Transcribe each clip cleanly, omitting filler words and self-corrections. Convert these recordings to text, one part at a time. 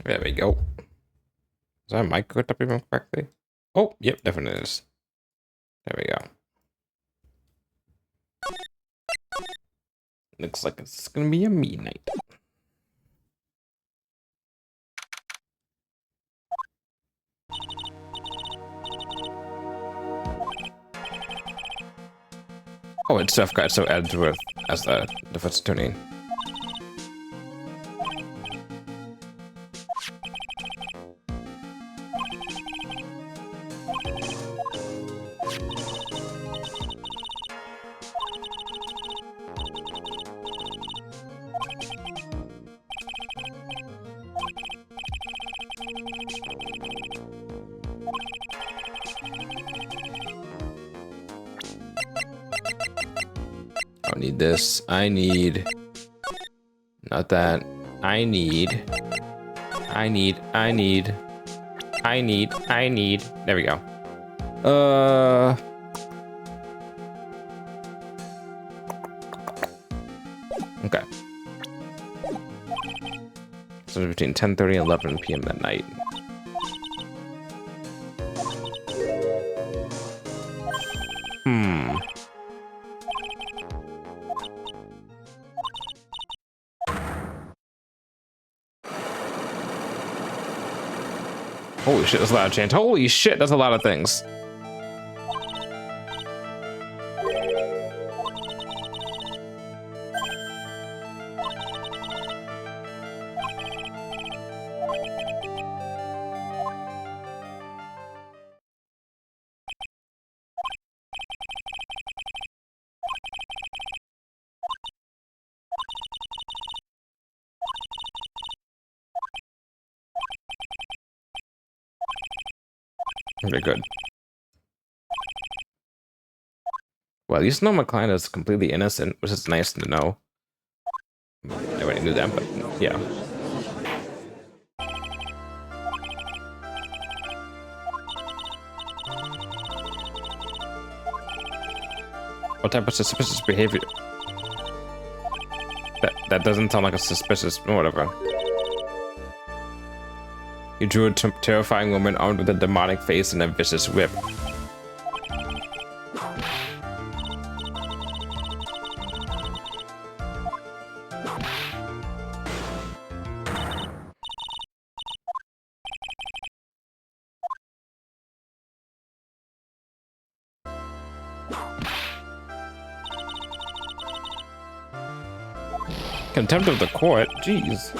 There we go. Is that mic hooked up even correctly? Oh, yep, definitely is. There we go. Looks like it's gonna be a me night. Oh, it's stuff got so added with as the defense tuning. I don't need this. I need not that. I need. There we go. Okay. So it's between 10:30 and 11 p.m. that night. Holy shit, that's a lot of change. Holy shit, that's a lot of things. Okay, good. Well, at least know my client is completely innocent, which is nice to know. I already knew that, but yeah. What type of suspicious behavior? That doesn't sound like a suspicious... whatever. You drew a terrifying woman armed with a demonic face and a vicious whip. Contempt of the court? Jeez.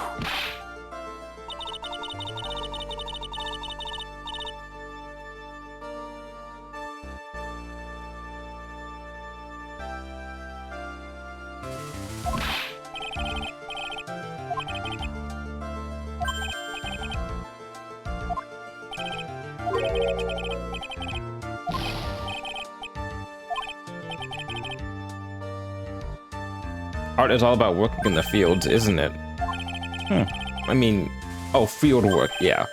Art is all about working in the fields, isn't it? I mean, oh, field work, yeah.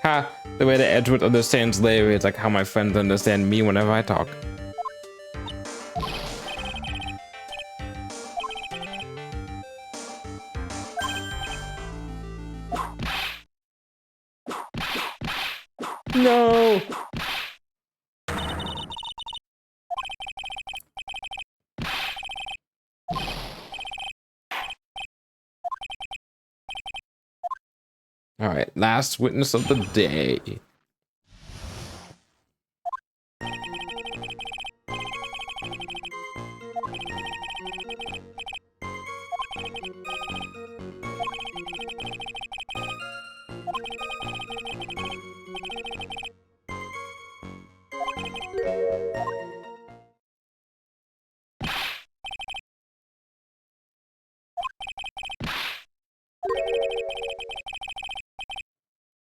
Ha! The way that Edgewood understands Larry is like how my friends understand me whenever I talk. No! All right, last witness of the day.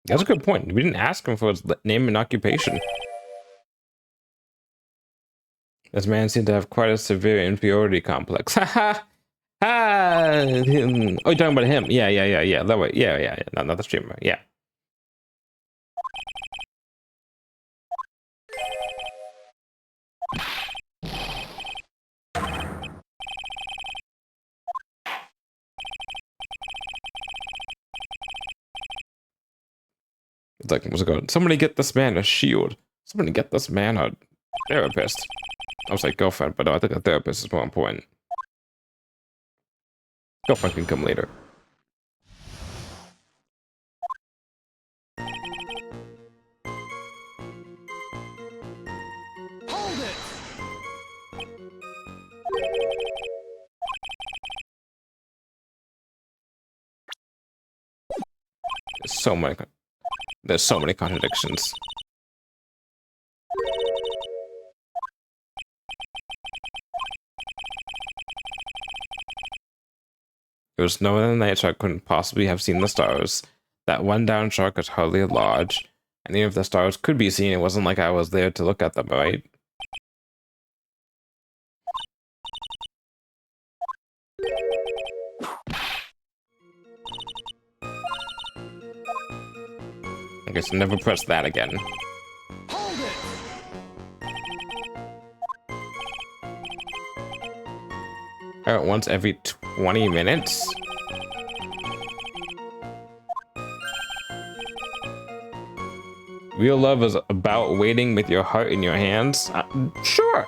That's a good point. We didn't ask him for his name and occupation. This man seemed to have quite a severe inferiority complex. Ha ha! Ha! Oh, you're talking about him? Yeah. That way. Yeah. Not the streamer. Yeah. It's like, what's it called? Somebody get this man a shield. Somebody get this man a therapist. I was like, girlfriend, but no, I think a therapist is more important. Girlfriend can come later. Hold it! There's so many contradictions. It was no other night shark couldn't possibly have seen the stars. That one down shark is hardly large, and even if the stars could be seen, it wasn't like I was there to look at them, right? I guess never press that again. Hold it! Once every 20 minutes? Real love is about waiting with your heart in your hands? Sure.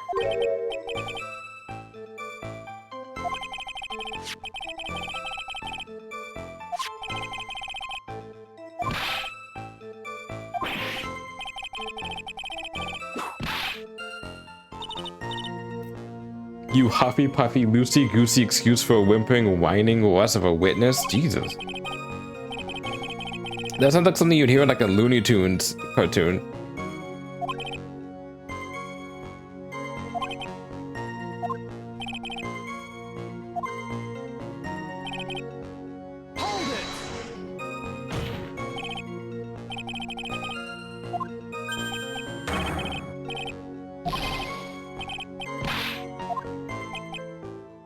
You huffy puffy loosey goosey excuse for a whimpering, whining wuss of a witness? Jesus. That sounds like something you'd hear in like a Looney Tunes cartoon. Hold it!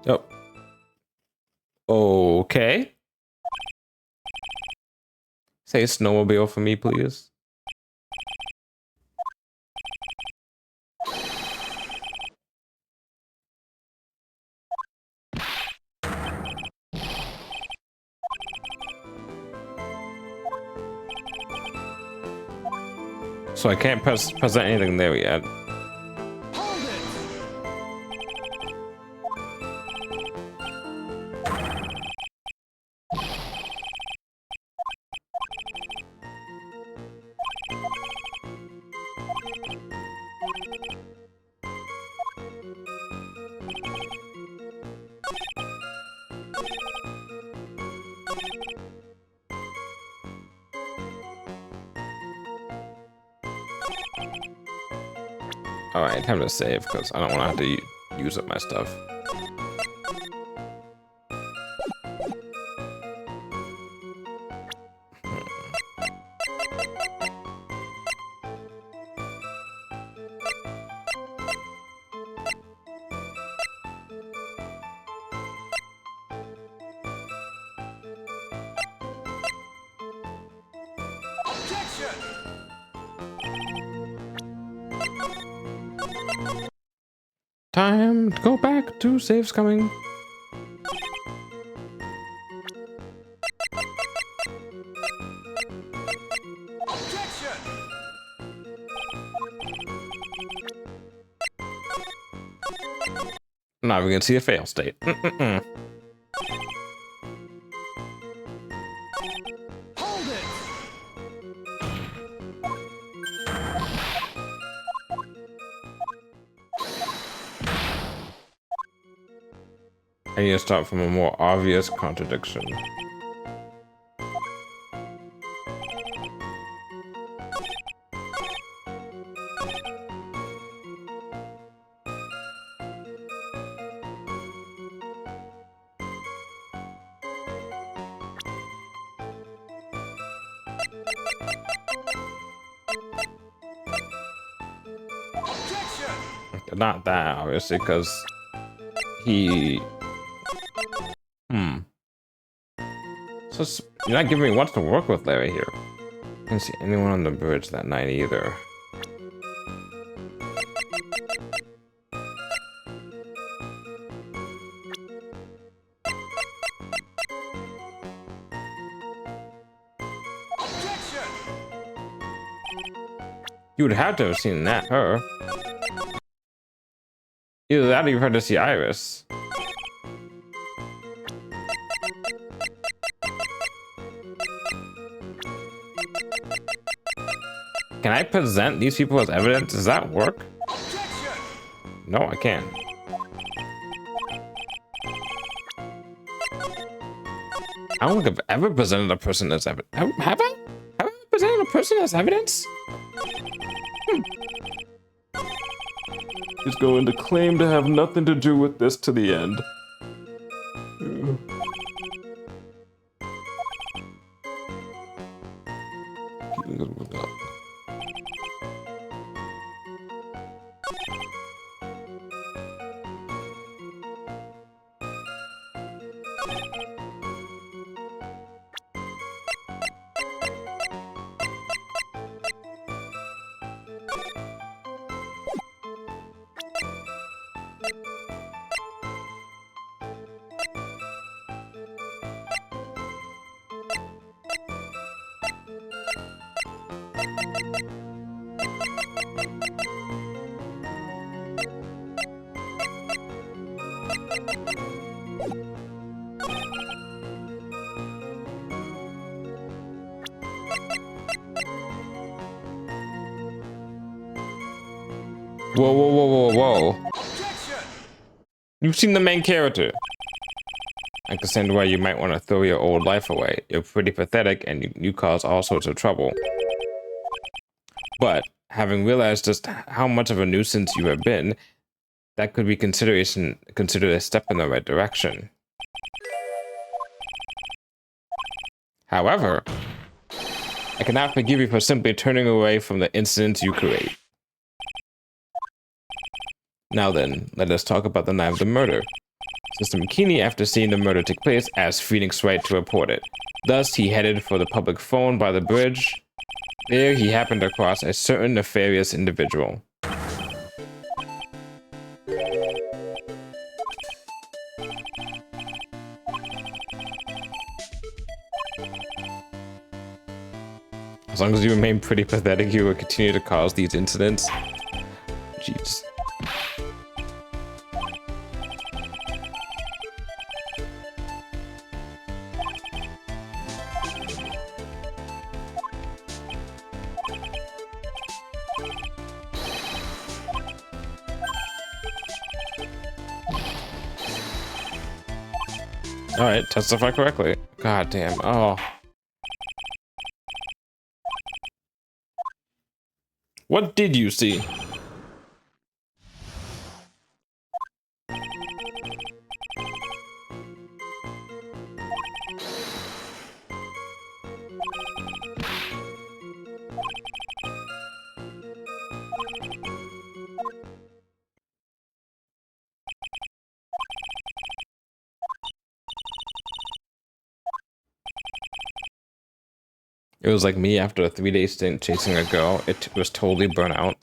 Oh. Okay. Say snowmobile for me, please. So I can't present anything there yet. Hold it! Alright, time to save, because I don't want to have to use up my stuff. Objection! Time to go back to saves coming. Objection! Now we can see a fail state. Hold it! I need to start from a more obvious contradiction. Objection! Not that, obviously, because he... So you're not giving me much to work with, Larry, here. I didn't see anyone on the bridge that night either. Objection! You would have to have seen that, her. Either that or you've had to see Iris. Can I present these people as evidence? Does that work? Objection! No, I can't. I don't think I've ever presented a person as evidence. Have I? Have I ever presented a person as evidence? He's going to claim to have nothing to do with this to the end. Whoa, whoa, whoa, whoa, whoa. Objection! You've seen the main character. I can understand why you might want to throw your old life away. You're pretty pathetic and you cause all sorts of trouble. But having realized just how much of a nuisance you have been, that could be considered a step in the right direction. However, I cannot forgive you for simply turning away from the incidents you create. Now then, let us talk about the night of the murder. Mr. McKinney, after seeing the murder take place, asked Phoenix Wright to report it. Thus, he headed for the public phone by the bridge. There, he happened across a certain nefarious individual. As long as you remain pretty pathetic, you will continue to cause these incidents. Jeez. All right, testify correctly. God damn. Oh. What did you see? It was like me after a 3-day stint chasing a girl. It was totally burnt out.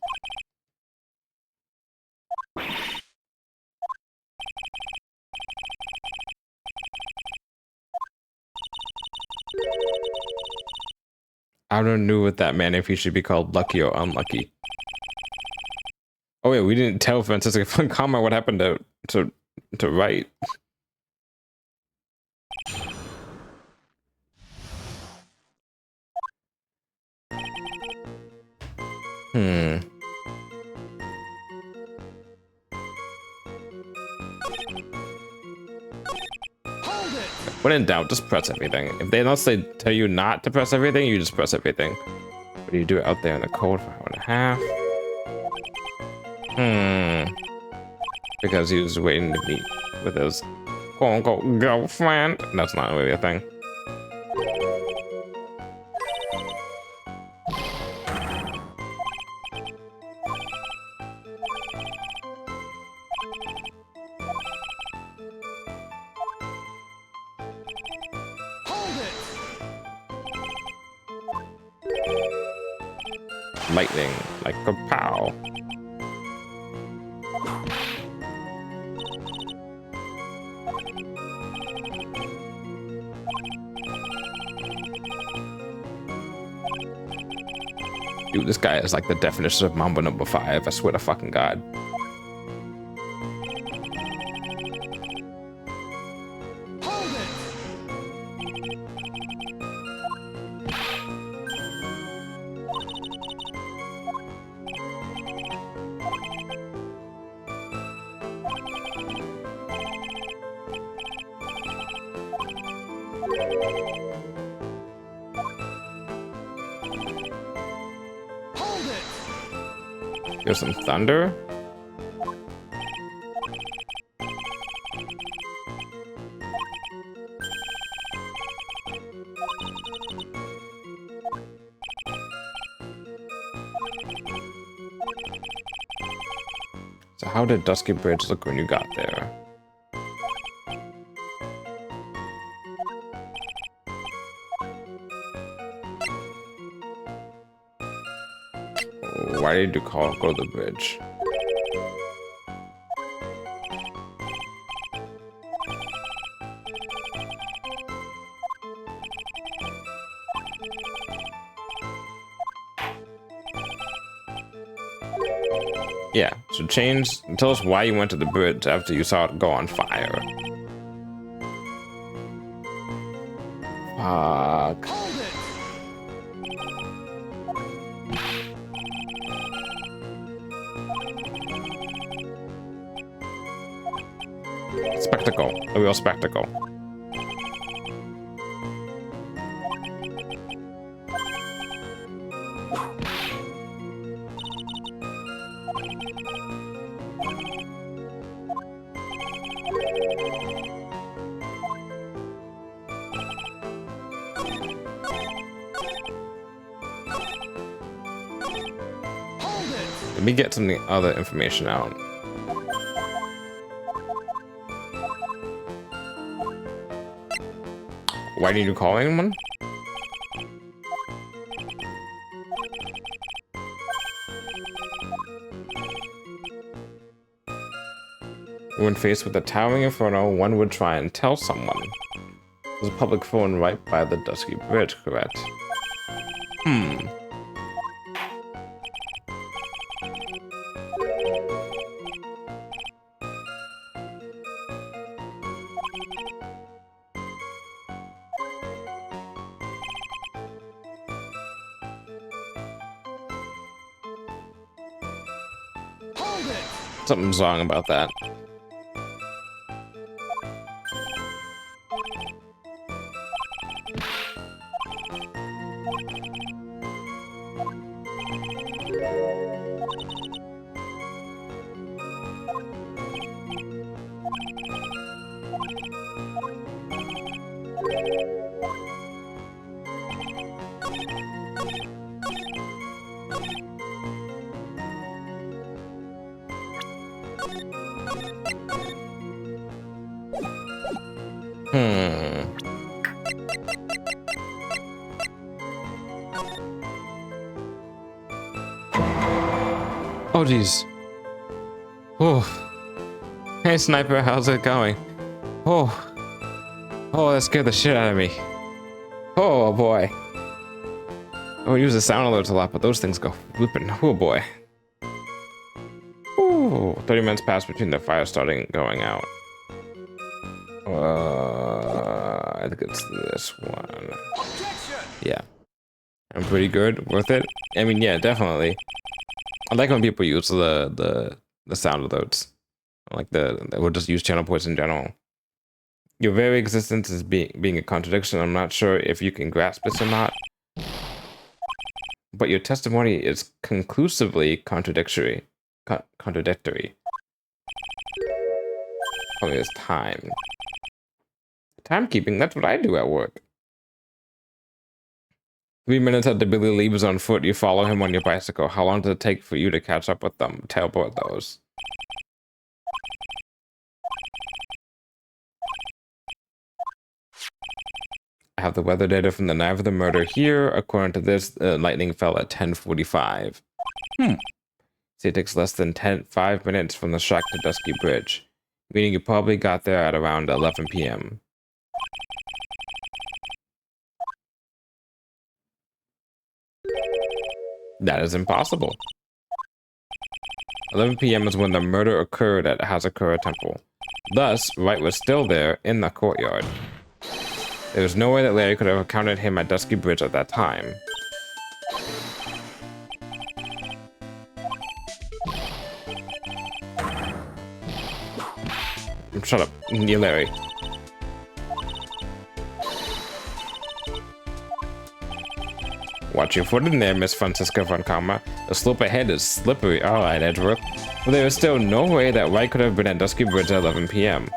I don't know what that meant, if he should be called lucky or unlucky. Oh yeah, we didn't tell Francisca Fun comment what happened to Wright. Hold it! When in doubt, just press everything. If they tell you not to press everything, you just press everything. But you do it out there in the cold for an hour and a half. Because he was waiting to meet with his quote-unquote girlfriend. That's not really a thing. Lightning, like a pow. Dude, this guy is like the definition of Mambo number 5. I swear to fucking God. Hold it! Hold it! There's some thunder. So how did Dusky Bridge look when you got there? Why did you go to the bridge? Yeah, so tell us why you went to the bridge after you saw it go on fire. Fuck. Hold it! Spectacle. A real spectacle. Hold it! Let me get some other information out. Why didn't you call anyone? When faced with a towering inferno, one would try and tell someone. There's a public phone right by the Dusky Bridge, correct? Hold it! Something's wrong about that. Oh, jeez. Oh. Hey, Sniper, how's it going? Oh. Oh, that scared the shit out of me. Oh, boy. Oh, we use the sound alerts a lot, but those things go whooping. Oh, boy. Ooh, 30 minutes passed between the fire starting and going out. I think it's this one. Objection! Yeah. I'm pretty good. Worth it? I mean, yeah, definitely. I like when people use the sound alerts. I like we'll just use channel points in general. Your very existence is being a contradiction. I'm not sure if you can grasp this or not. But your testimony is conclusively contradictory. Contradictory. Only it's time. Timekeeping, that's what I do at work. 3 minutes after Billy leaves on foot, you follow him on your bicycle. How long does it take for you to catch up with them? Teleport those. I have the weather data from the night of the murder here. According to this, lightning fell at 10:45. See, it takes less than 5 minutes from the shack to Dusky Bridge, meaning you probably got there at around 11 p.m. That is impossible. 11 p.m. is when the murder occurred at Hazakura Temple. Thus, Wright was still there in the courtyard. There was no way that Larry could have encountered him at Dusky Bridge at that time. Shut up, you Larry. Watch your foot in there, Miss Francisca von Karma. The slope ahead is slippery. All right, Edgeworth. But there is still no way that Wright could have been at Dusky Bridge at 11 p.m.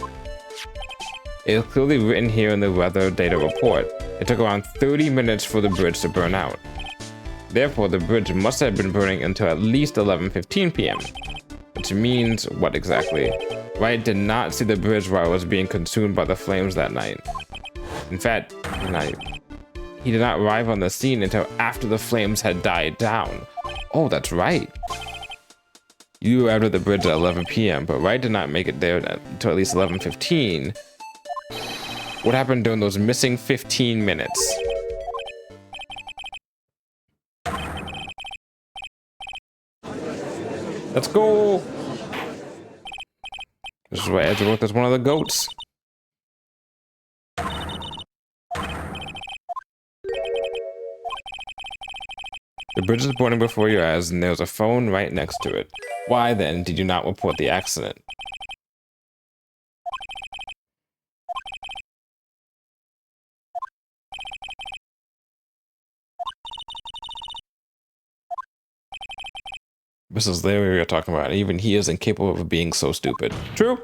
It is clearly written here in the weather data report. It took around 30 minutes for the bridge to burn out. Therefore, the bridge must have been burning until at least 11:15 p.m. Which means what exactly? Wright did not see the bridge while it was being consumed by the flames that night. In fact, he did not arrive on the scene until after the flames had died down. Oh, that's right. You arrived at the bridge at 11 p.m., but Wright did not make it there until at least 11:15. What happened during those missing 15 minutes? Let's go! This is why Edgeworth is one of the goats. The bridge is burning before your eyes, and there's a phone right next to it. Why then did you not report the accident? This is Larry we are talking about. Even he is incapable of being so stupid. True.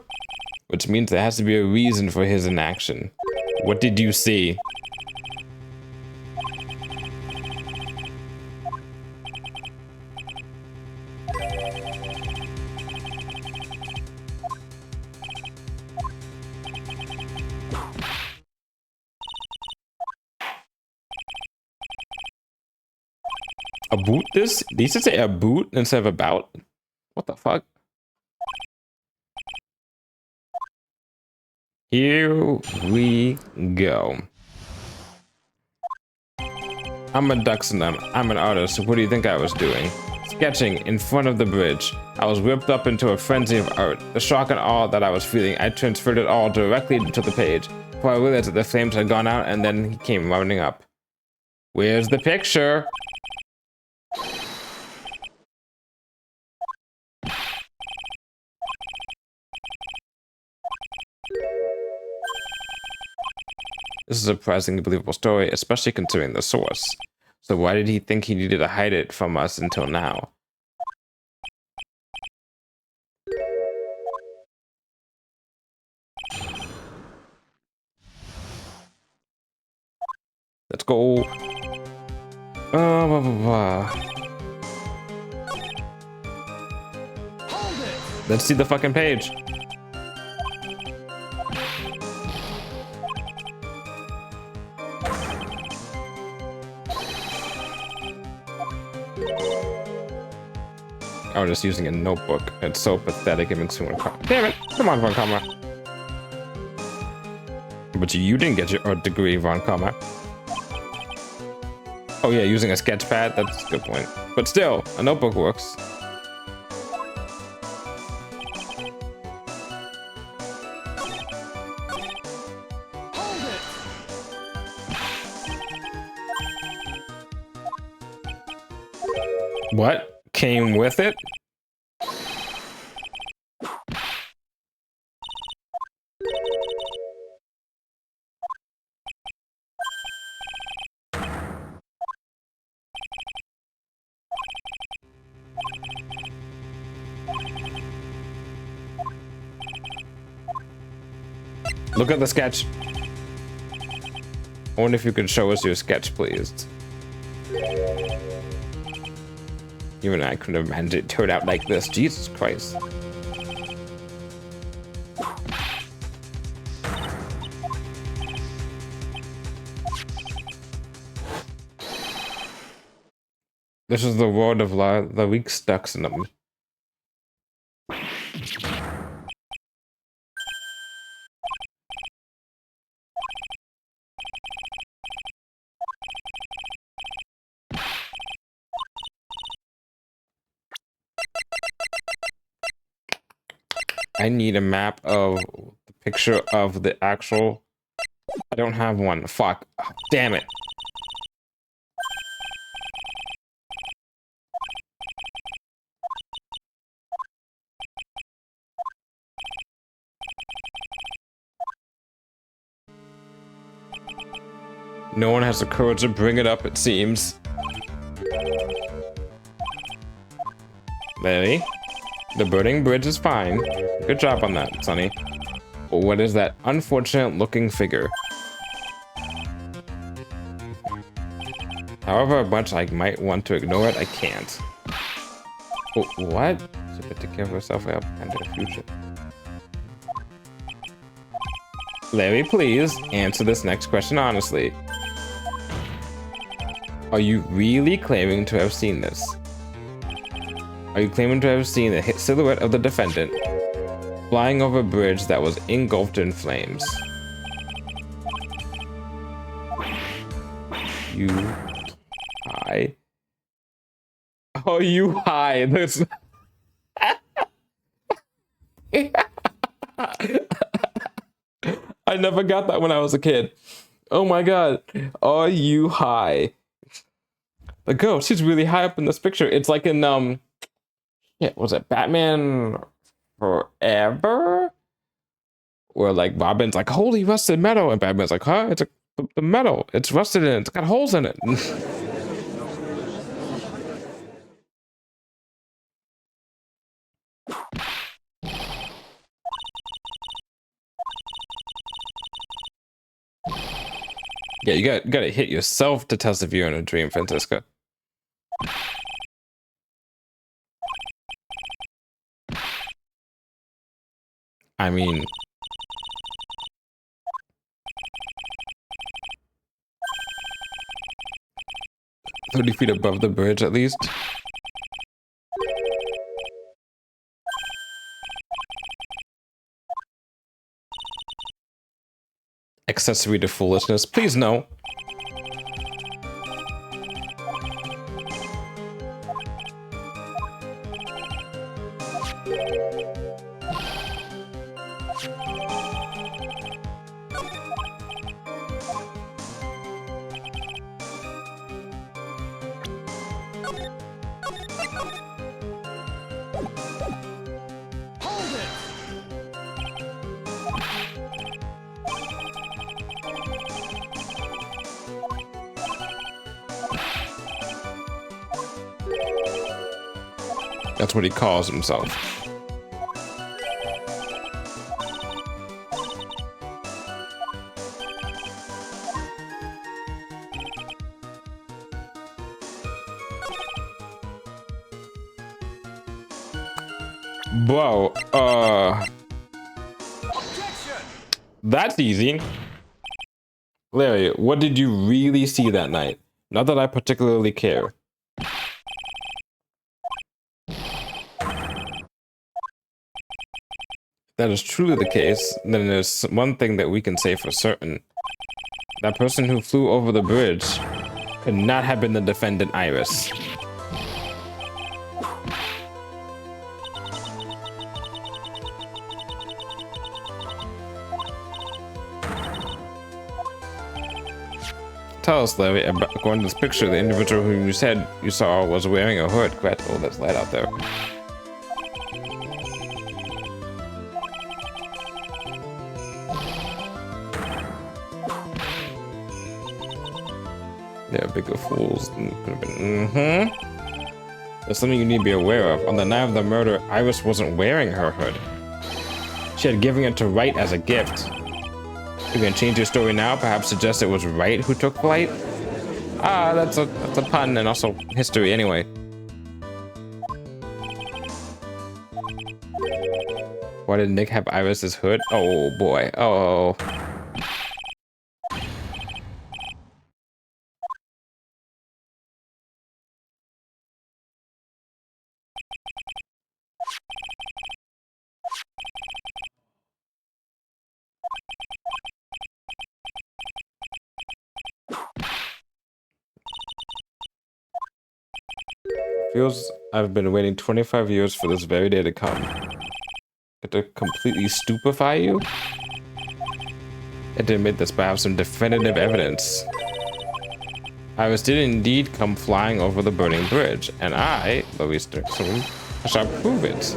Which means there has to be a reason for his inaction. What did you see? A boot this? Did he say a boot instead of about? What the fuck? Here we go. I'm a Dachshund. I'm an artist. What do you think I was doing? Sketching in front of the bridge. I was whipped up into a frenzy of art. The shock and awe that I was feeling, I transferred it all directly to the page. Before I realized that the flames had gone out, and then he came running up. Where's the picture? This is a surprisingly believable story, especially considering the source. So why did he think he needed to hide it from us until now? Let's go. Blah, blah, blah. Let's see the fucking page. I was just using a notebook. It's so pathetic. It makes me want to cry. Damn it! Come on, Von Karma. But you didn't get your art degree, Von Karma. Oh yeah, using a sketch pad? That's a good point. But still, a notebook works. What came with it? Look at the sketch. I wonder if you could show us your sketch, please. Even I couldn't have imagined it turned out like this. Jesus Christ. This is the world of the weak stucks in them. I need a map of the picture of the actual. I don't have one. Fuck. Oh, damn it. No one has the courage to bring it up, it seems. Larry, the burning bridge is fine. Good job on that, Sonny. But what is that unfortunate looking figure? However much I might want to ignore it, I can't. Oh, what? She better take care of herself up and the future. Larry, please answer this next question honestly. Are you really claiming to have seen this? Are you claiming to have seen the silhouette of the defendant flying over a bridge that was engulfed in flames? You high? Oh, you high? This. I never got that when I was a kid. Oh my god. Are you high? The girl, she's really high up in this picture. It's like in yeah, was it Batman Forever? Where like Robin's like, holy rusted metal, and Batman's like, huh? It's the metal. It's rusted and it's got holes in it. Yeah, you gotta hit yourself to test if you're in a dream, Francisca. I mean, "30 feet above the bridge, at least." Accessory to foolishness, please no. That's what he calls himself. Bro, that's easy. Larry, what did you really see that night? Not that I particularly care. That is truly the case, then there's one thing that we can say for certain. That person who flew over the bridge could not have been the defendant Iris. Tell us, Larry, according to this picture, the individual who you said you saw was wearing a hood. Correct? Oh, there's light out there. Yeah, bigger fools. There's something you need to be aware of. On the night of the murder, Iris wasn't wearing her hood. She had given it to Wright as a gift. You can change your story now, perhaps suggest it was Wright who took flight? Ah, that's a pun and also history anyway. Why did Nick have Iris's hood? Oh boy. Oh. Feels I've been waiting 25 years for this very day to come. Get to completely stupefy you? And to admit this, but I have some definitive evidence. Iris did indeed come flying over the burning bridge, and I, Louis Dixon, shall prove it.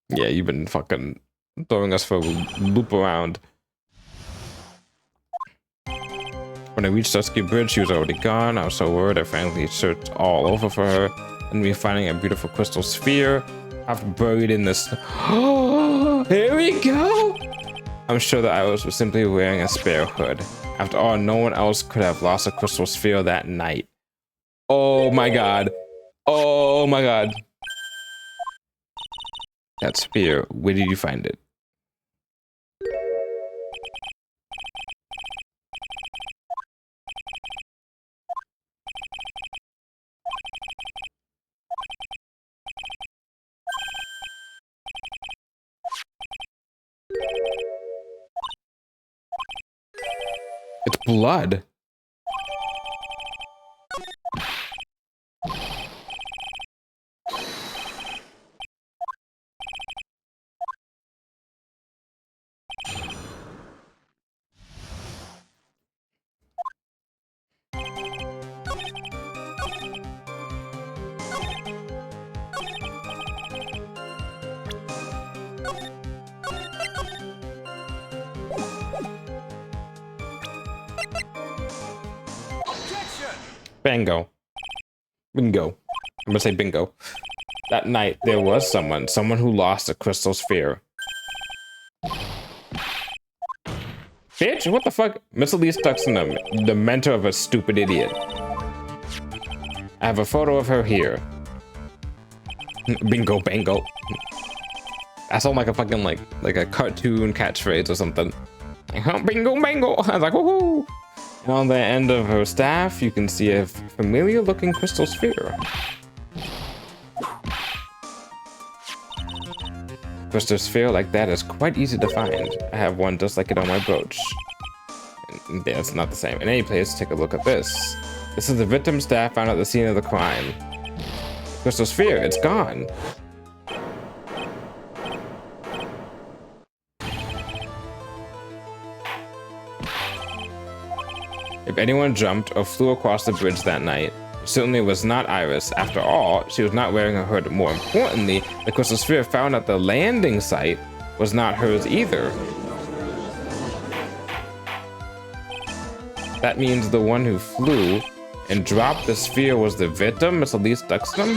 Yeah, you've been fucking throwing us for a loop around. When I reached Dusky Bridge, she was already gone. I was so worried I frankly searched all over for her, and me finding a beautiful crystal sphere after buried in this. Oh, here we go! I'm sure that Iris was simply wearing a spare hood. After all, no one else could have lost a crystal sphere that night. Oh my god. Oh my god. That sphere, where did you find it? It's blood. Bingo. Bingo. I'm gonna say bingo. That night, there was someone who lost a crystal sphere. Bitch, what the fuck? Miss Elise Tuxenham, the mentor of a stupid idiot. I have a photo of her here. Bingo, bango. That sounds like a fucking, like a cartoon catchphrase or something. Bingo, bango. I was like, woohoo. And on the end of her staff, you can see a familiar looking crystal sphere. Crystal sphere like that is quite easy to find. I have one just like it on my brooch. And yeah, it's not the same. In any case, take a look at this. This is the victim's staff found at the scene of the crime. Crystal sphere, it's gone. If anyone jumped or flew across the bridge that night, it certainly was not Iris. After all, she was not wearing a hood. More importantly, the crystal sphere found at the landing site was not hers either. That means the one who flew and dropped the sphere was the victim, Miss Elise Duxton?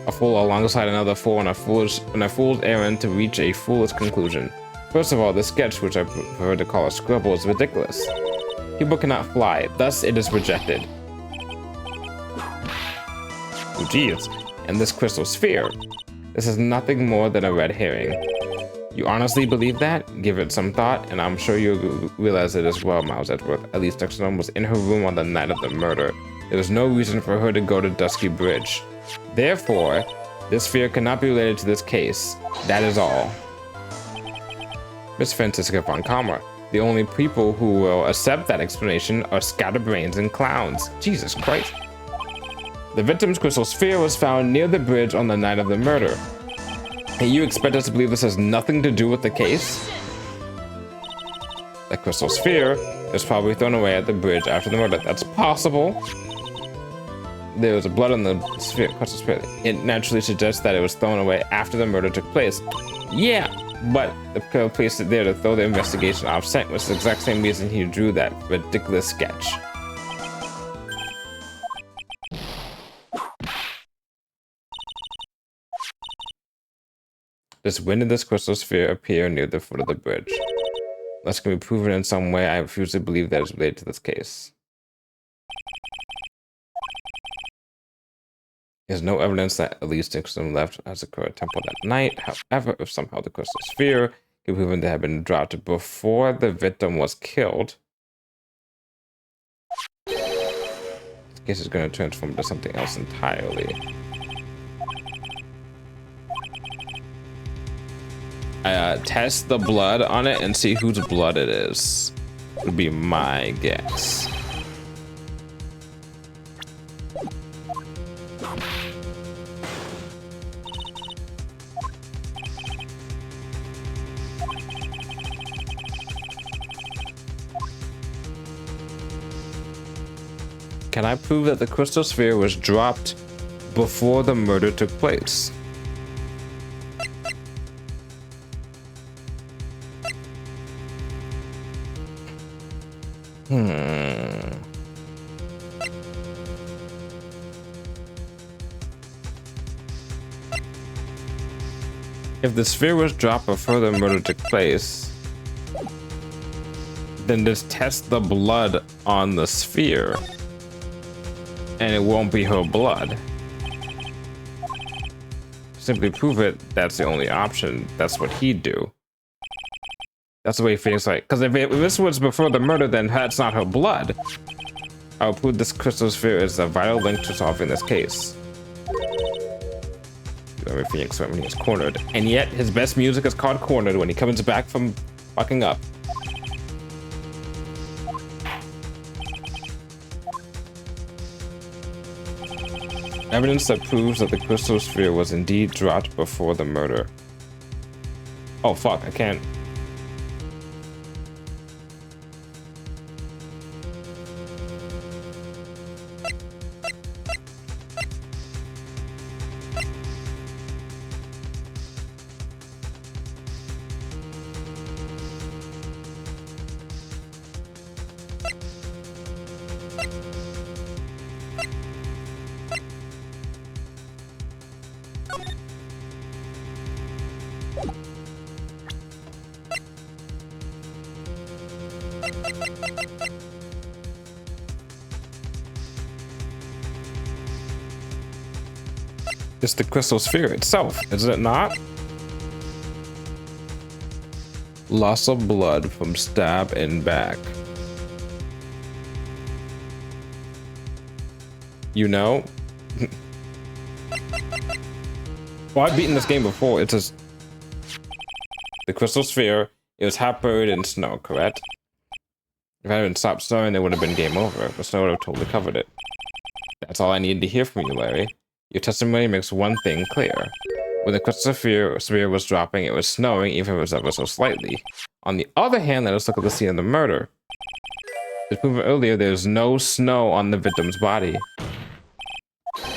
A fool alongside another fool on a fool's errand to reach a foolish conclusion. First of all, the sketch, which I prefer to call a scribble, is ridiculous. People cannot fly, thus it is rejected. Oh, geez. And this crystal sphere. This is nothing more than a red herring. You honestly believe that? Give it some thought, and I'm sure you'll realize it as well, Miles Edgeworth. Elise Duxton was in her room on the night of the murder. There was no reason for her to go to Dusky Bridge. Therefore, this sphere cannot be related to this case. That is all. Miss Francisca von Kalmar. The only people who will accept that explanation are scatterbrains and clowns. Jesus Christ. The victim's crystal sphere was found near the bridge on the night of the murder. And you expect us to believe this has nothing to do with the case? The crystal sphere was probably thrown away at the bridge after the murder. That's possible. There was blood on the crystal sphere. It naturally suggests that it was thrown away after the murder took place. Yeah. But the police placed it there to throw the investigation off scent, which is the exact same reason he drew that ridiculous sketch. Just when did this crystal sphere appear near the foot of the bridge? Unless it can be proven in some way, I refuse to believe that is related to this case. There's no evidence that Elise Dixon left Azakura Temple that night. However, if somehow the crystal sphere can be proven to have been dropped before the victim was killed, this case is going to transform into something else entirely. test the blood on it and see whose blood it is. Would be my guess. Can I prove that the crystal sphere was dropped before the murder took place? If the sphere was dropped before the murder took place, then just test the blood on the sphere, and it won't be her blood. Simply prove it, that's the only option. That's what he'd do. That's the way Phoenix like, because if this was before the murder, then that's not her blood. I'll prove this crystal sphere is a vital link to solving this case. Remember Phoenix when he was cornered, and yet his best music is called Cornered when he comes back from fucking up. Evidence that proves that the crystal sphere was indeed dropped before the murder. Oh fuck, I can't. It's the crystal sphere itself, is it not? Loss of blood from stab and back. You know? Well, I've beaten this game before. It's just the crystal sphere. It was half buried in snow, correct? If I hadn't stopped snowing, it would have been game over. The snow would have totally covered it. That's all I needed to hear from you, Larry. Your testimony makes one thing clear. When the crystal sphere was dropping, it was snowing, even if it was ever so slightly. On the other hand, let us look at the scene of the murder. As proven earlier, there's no snow on the victim's body.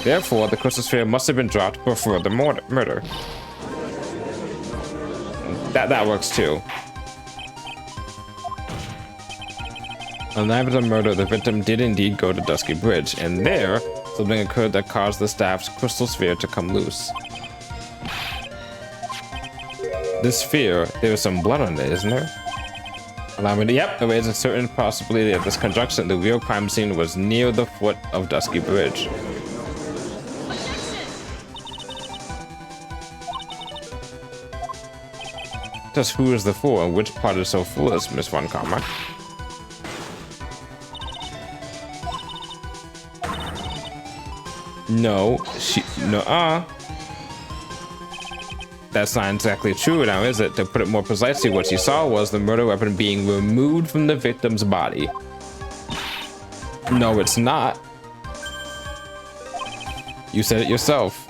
Therefore, the crystal sphere must have been dropped before the murder. That works too. On the night of the murder, the victim did indeed go to Dusky Bridge, and there, something occurred that caused the staff's crystal sphere to come loose. This sphere, there is some blood on it, isn't there? Allow me to, yep, there is a certain possibility of this conjunction. The real crime scene was near the foot of Dusky Bridge. Just who is the fool, and which part is so foolish, Miss Von Karma? No, That's not exactly true now, is it? To put it more precisely, what she saw was the murder weapon being removed from the victim's body. No, it's not. You said it yourself.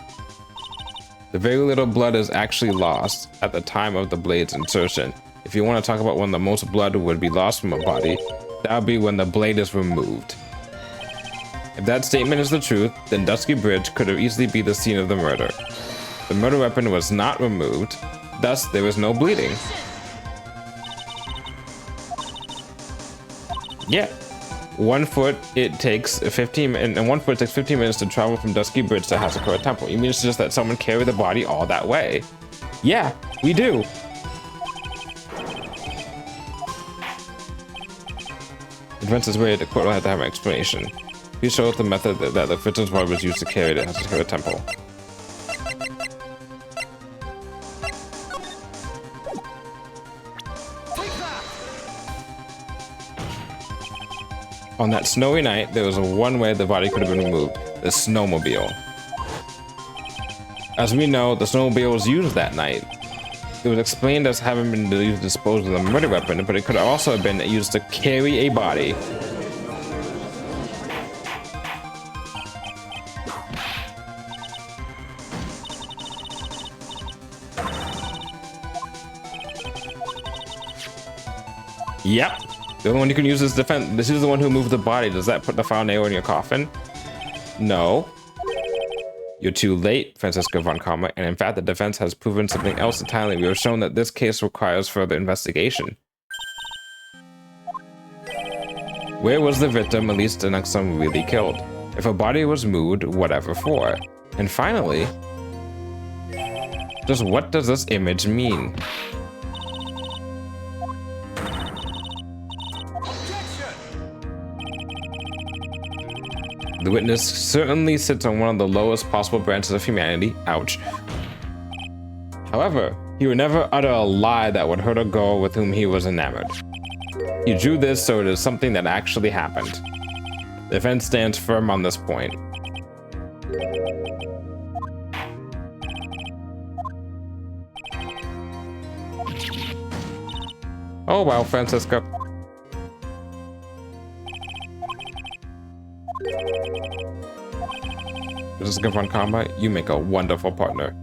The very little blood is actually lost at the time of the blade's insertion. If you want to talk about when the most blood would be lost from a body, that would be when the blade is removed. If that statement is the truth, then Dusky Bridge could have easily be the scene of the murder. The murder weapon was not removed, thus there was no bleeding. Yeah. 1 foot it takes 15 and 1 foot takes 15 minutes to travel from Dusky Bridge to Hasakura Temple. You mean it's just that someone carried the body all that way? Yeah, we do. Defense is where the court will have to have an explanation. Please show us the method that the victim's body was used to carry to Hasakura Temple. On that snowy night, there was one way the body could have been removed: the snowmobile. As we know, the snowmobile was used that night. It was explained as having been used to dispose of the murder weapon, but it could also have been used to carry a body. Yep. The only one you can use is defense. This is the one who moved the body. Does that put the final nail in your coffin? No. You're too late, Francisco von Karma, and in fact, the defense has proven something else entirely. We have shown that this case requires further investigation. Where was the victim, at least amongst some really killed? If a body was moved, whatever for? And finally, just what does this image mean? The witness certainly sits on one of the lowest possible branches of humanity. Ouch. However, he would never utter a lie that would hurt a girl with whom he was enamored. He drew this so it is something that actually happened. The defense stands firm on this point. Oh well, Francisco. Francisco von Karma, you make a wonderful partner.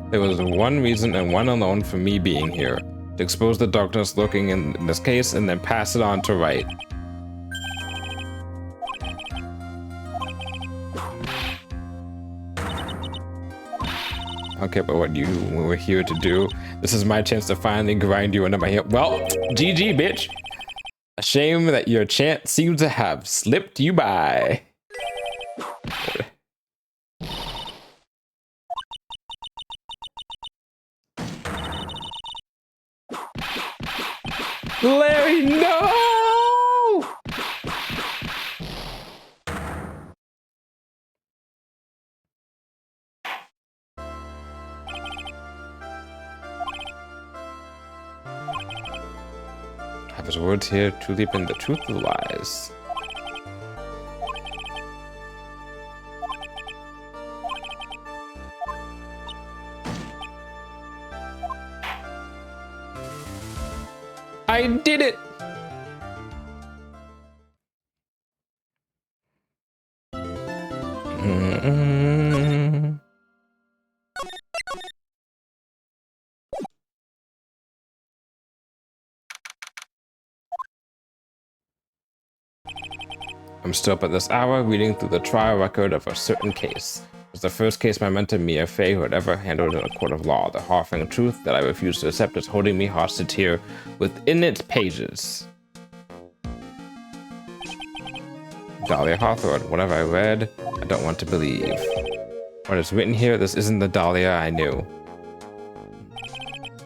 There was one reason and one alone for me being here. To expose the darkness lurking in this case and then pass it on to Wright. I don't care about what you were here to do. This is my chance to finally grind you under my heel. Well, GG, bitch. A shame that your chance seems to have slipped you by. Larry, no! Have his words here truly been the truth of the lies? I did it! I'm still up at this hour reading through the trial record of a certain case. It was the first case my mentor Mia Fey had ever handled in a court of law. The horrifying truth that I refuse to accept is holding me hostage here within its pages. Dahlia Hawthorne. What have I read? I don't want to believe. What is written here? This isn't the Dahlia I knew.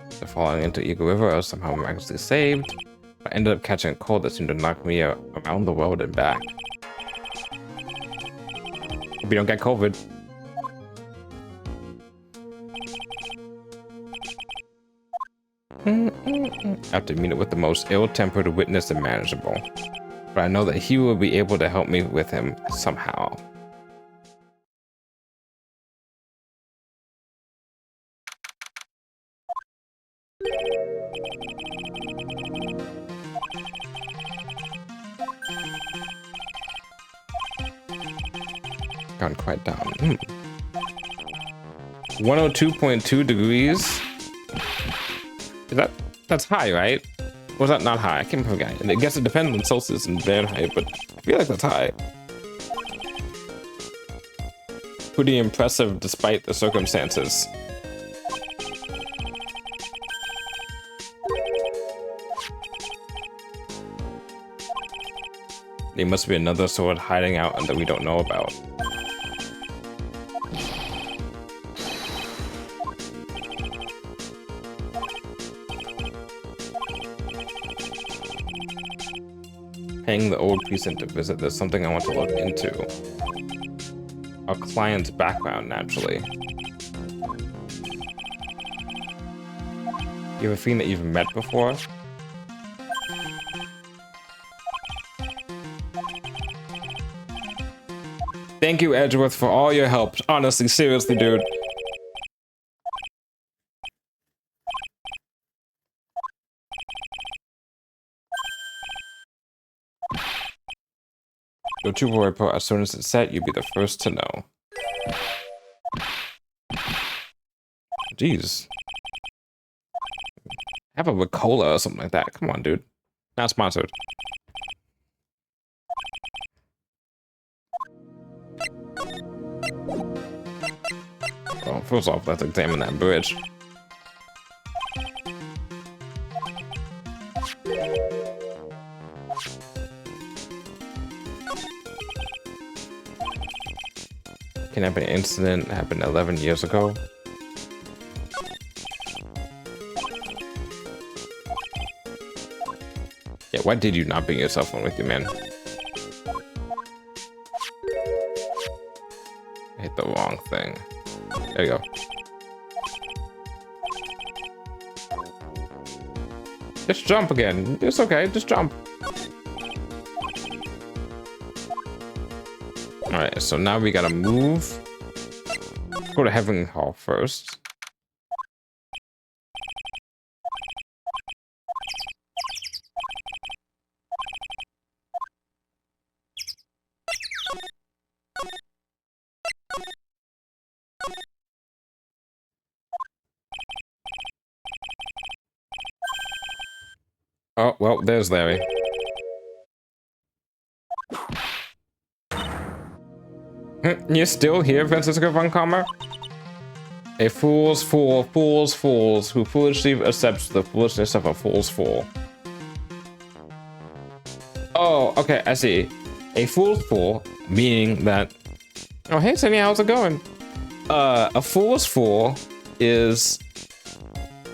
After falling into Eagle River, I was somehow miraculously saved. I ended up catching a cold that seemed to knock me around the world and back. Hope you don't get COVID. I have to meet it with the most ill-tempered witness and manageable. But I know that he will be able to help me with him somehow. Gone quite down. 102.2 degrees. That's high, right? Or was that not high? I can't remember. And I guess it depends on Celsius and Fahrenheit, but I feel like that's high. Pretty impressive despite the circumstances. There must be another sword hiding out and that we don't know about. Paying the old precinct to visit. There's something I want to look into. Our client's background, naturally. You have a friend that you've met before? Thank you, Edgeworth, for all your help. Honestly, seriously, dude. Don't you worry, bro. As soon as it's set, you'll be the first to know. Jeez. Have a Ricola or something like that. Come on, dude. Not sponsored. Well, first off, let's examine that bridge. Kidnapping incident happened 11 years ago. Yeah, why did you not bring your cell phone with you, man? I hit the wrong thing. There you go. Just jump again. It's okay, just jump. Alright, so now we gotta move. Let's go to Heaven Hall first. Oh, well, there's Larry. You're still here, Francisco von Kammer? A fool's fool, who foolishly accepts the foolishness of a fool's fool. Oh, okay, I see. A fool's fool, meaning that... Oh, hey, Sunny, how's it going? A fool's fool is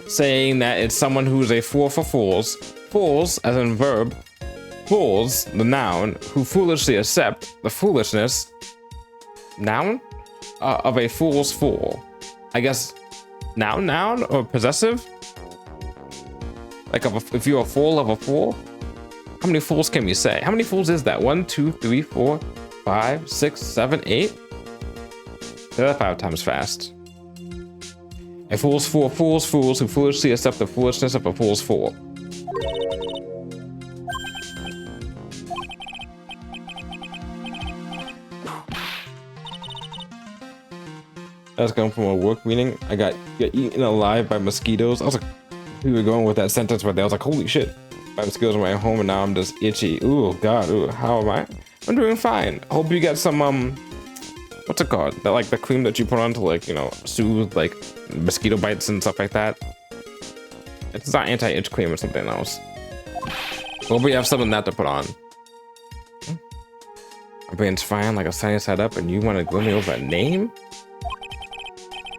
saying that it's someone who's a fool for fools. Fools, as in verb. Fools, the noun, who foolishly accept the foolishness, noun, of a fool's fool. I guess, noun, or possessive? Like, if you're a fool of a fool? How many fools can we say? How many fools is that? 1, 2, 3, 4, 5, 6, 7, 8? Say that 5 times fast. A fool's fool, fools who foolishly accept the foolishness of a fool's fool. I was going from a work meeting. I got eaten alive by mosquitoes. I was like, we were going with that sentence right there. I was like, holy shit. My mosquitoes on my way home and now I'm just itchy. Ooh, God, ooh, how am I? I'm doing fine. Hope you get some, what's it called? That, like, the cream that you put on to, like, you know, soothe, like, mosquito bites and stuff like that. It's not anti-itch cream or something else. Hope we have some of that to put on. My brain's fine, like a sunny side up, and you want to glue me over a name?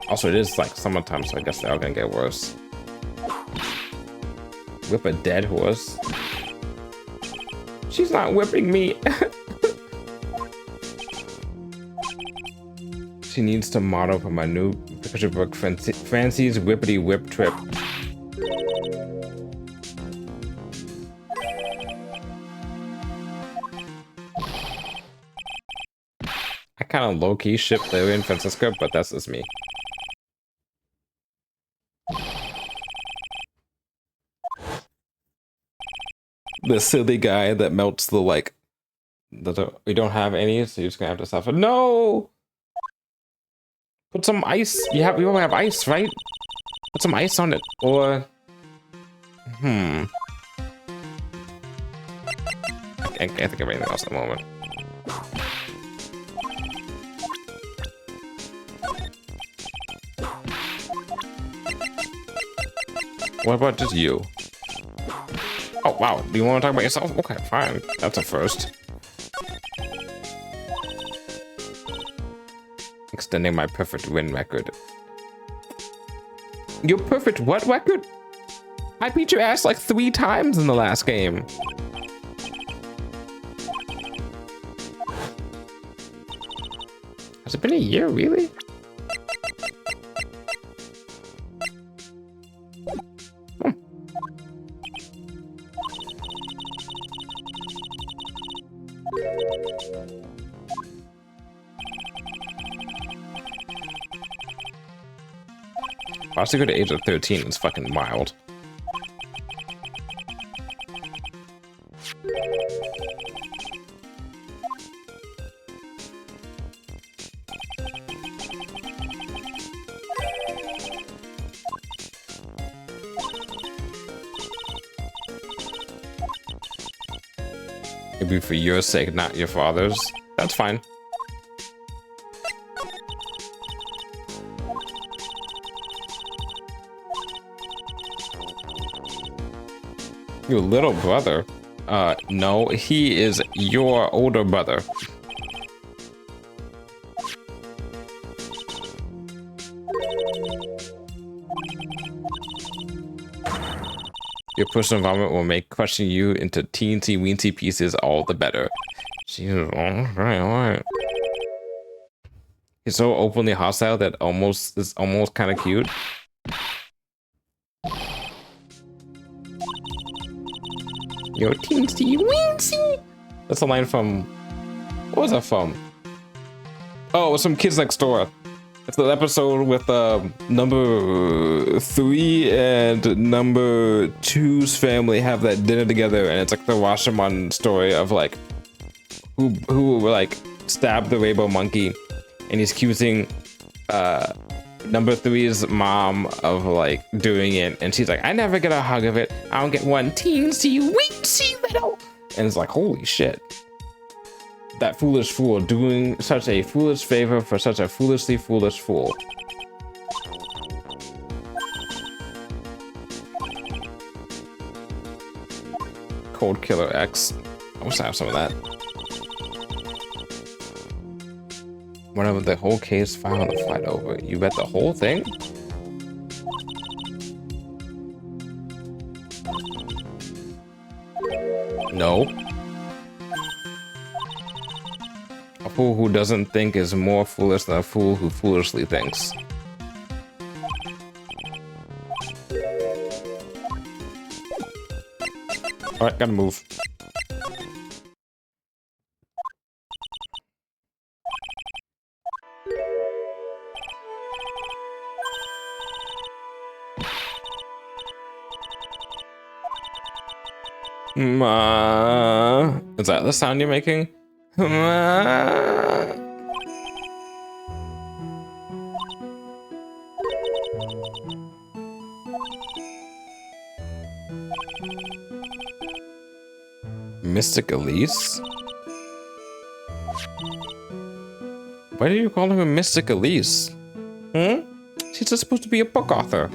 Also, it is like summertime, so I guess they're all gonna get worse. Whip a dead horse. She's not whipping me. She needs to model for my new picture book, Fancy's Whippity Whip Trip. I kind of low-key ship Larry and Francisco, but that's just me. The silly guy that melts the, like, we don't have any, so you're just gonna have to suffer. No! Put some ice. We all have ice, right? Put some ice on it, or... I can't think of anything else at the moment. What about just you? Oh, wow. Do you want to talk about yourself? Okay, fine. That's a first. Extending my perfect win record. Your perfect what record? I beat your ass like 3 times in the last game. Has it been a year, really? Possibly go to age of 13 is fucking wild. be for your sake, not your father's. That's fine. Your little brother? No, he is your older brother. Your personal environment will make crushing you into teensy weensy pieces all the better. Jesus, alright. He's so openly hostile that is almost kind of cute. Yo, teensy weensy. That's a line from. What was that from? Oh, it was from Kids Next Door. It's the episode with number 3 and number 2's family have that dinner together, and it's like the Rashomon story of like who like stabbed the rainbow monkey, and he's accusing number 3's mom of like doing it, and she's like, I never get a hug of it. I don't get one teensy weensy little. And it's like, holy shit. That foolish fool doing such a foolish favor for such a foolishly foolish fool. Cold Killer X. I wish I have some of that. Whenever the whole case file to fight over. You bet the whole thing? No. A fool who doesn't think is more foolish than a fool who foolishly thinks. Alright, gotta move. Is that the sound you're making? Mystic Elise? Why do you call her Mystic Elise? She's just supposed to be a book author.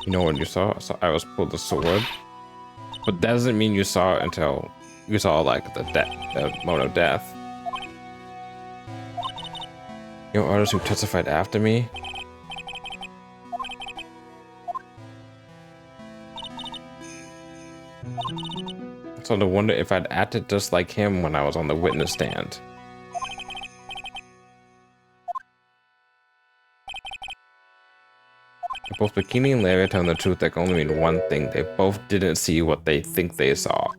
You know when you saw Iris pull the sword, but that doesn't mean you saw it until you saw like the moment of death. You know, artists who testified after me. So I wonder if I'd acted just like him when I was on the witness stand. Both Bikini and Larry telling the truth, that can only mean one thing. They both didn't see what they think they saw.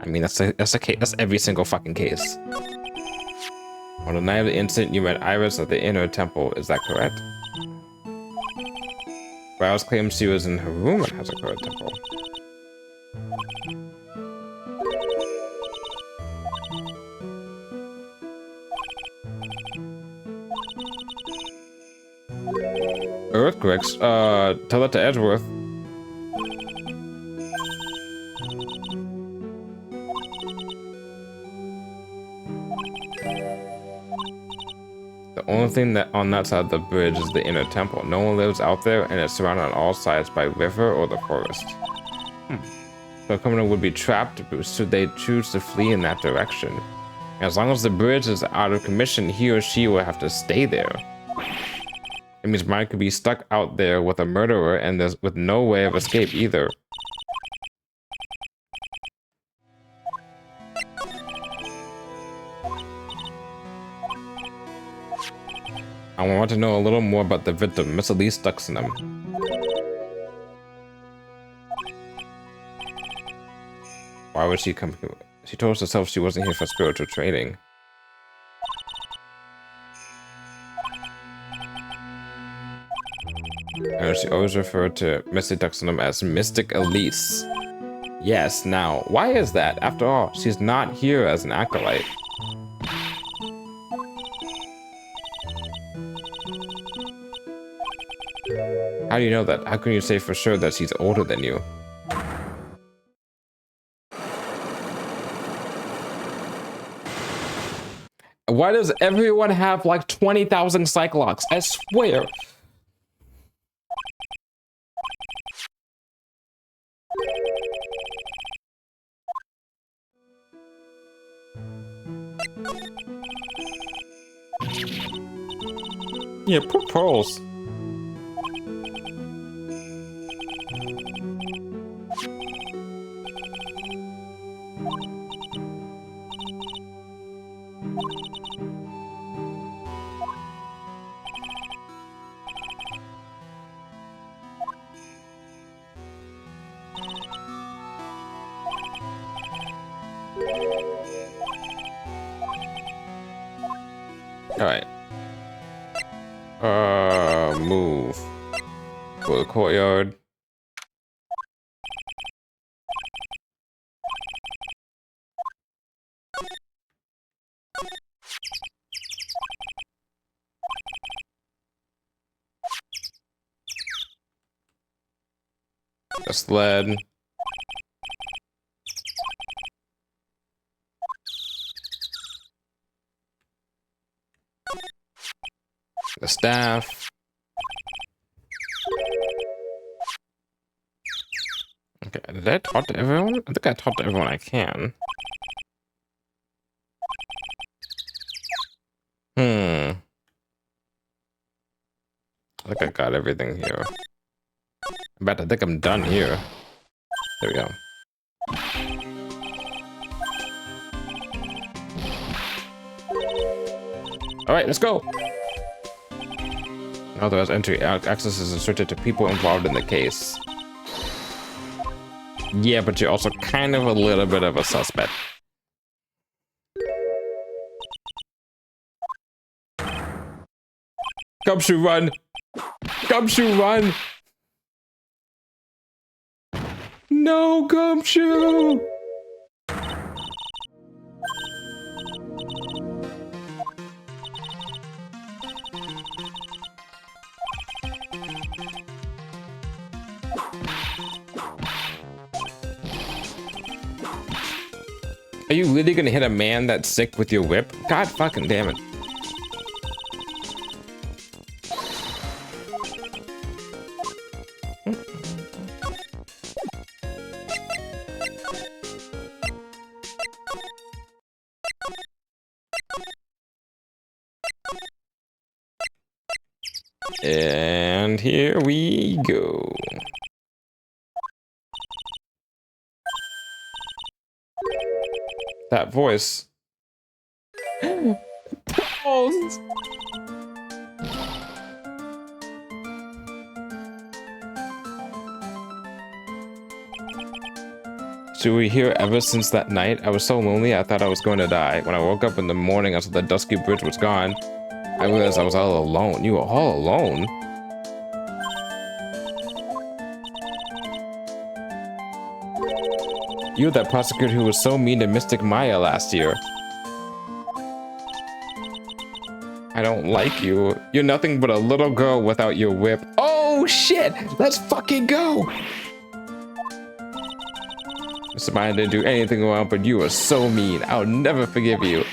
I mean, that's a case. That's every single fucking case. On the night of the incident, you met Iris at the inner temple. Is that correct? Rouse claims she was in her room at Hazakura Temple. Earthquakes? Tell that to Edgeworth. The only thing that on that side of the bridge is the inner temple. No one lives out there, and it's surrounded on all sides by river or the forest. So a criminal would be trapped should they choose to flee in that direction. As long as the bridge is out of commission, he or she will have to stay there. It means Mike could be stuck out there with a murderer and there's with no way of escape either. I want to know a little more about the victim, Miss Elise Duxenham. Why would she come here? She told herself she wasn't here for spiritual training. And she always referred to Mystic Duxonum as Mystic Elise. Yes, now, why is that? After all, she's not here as an acolyte. How do you know that? How can you say for sure that she's older than you? Why does everyone have like 20,000 Cyclops? I swear. Yeah, poor pearls. All right. Move. Go to the courtyard. The sled. The staff. Okay, did I talk to everyone? I think I talked to everyone I can. I think I got everything here. I think I'm done here. There we go. All right, let's go. Authorized entry. Access is restricted to people involved in the case. Yeah, but you're also kind of a little bit of a suspect. Gumshoe, run! Gumshoe, run! No, Gumshoe! Are you really gonna hit a man that's sick with your whip? God fucking damn it. And here we go. That voice. Balls. So we here ever since that night? I was so lonely I thought I was going to die. When I woke up in the morning I saw the dusky bridge was gone. I realized I was all alone. You were all alone? You were that prosecutor who was so mean to Mystic Maya last year. I don't like you. You're nothing but a little girl without your whip. Oh shit! Let's fucking go! Mr. Maya didn't do anything wrong, but you were so mean. I'll never forgive you.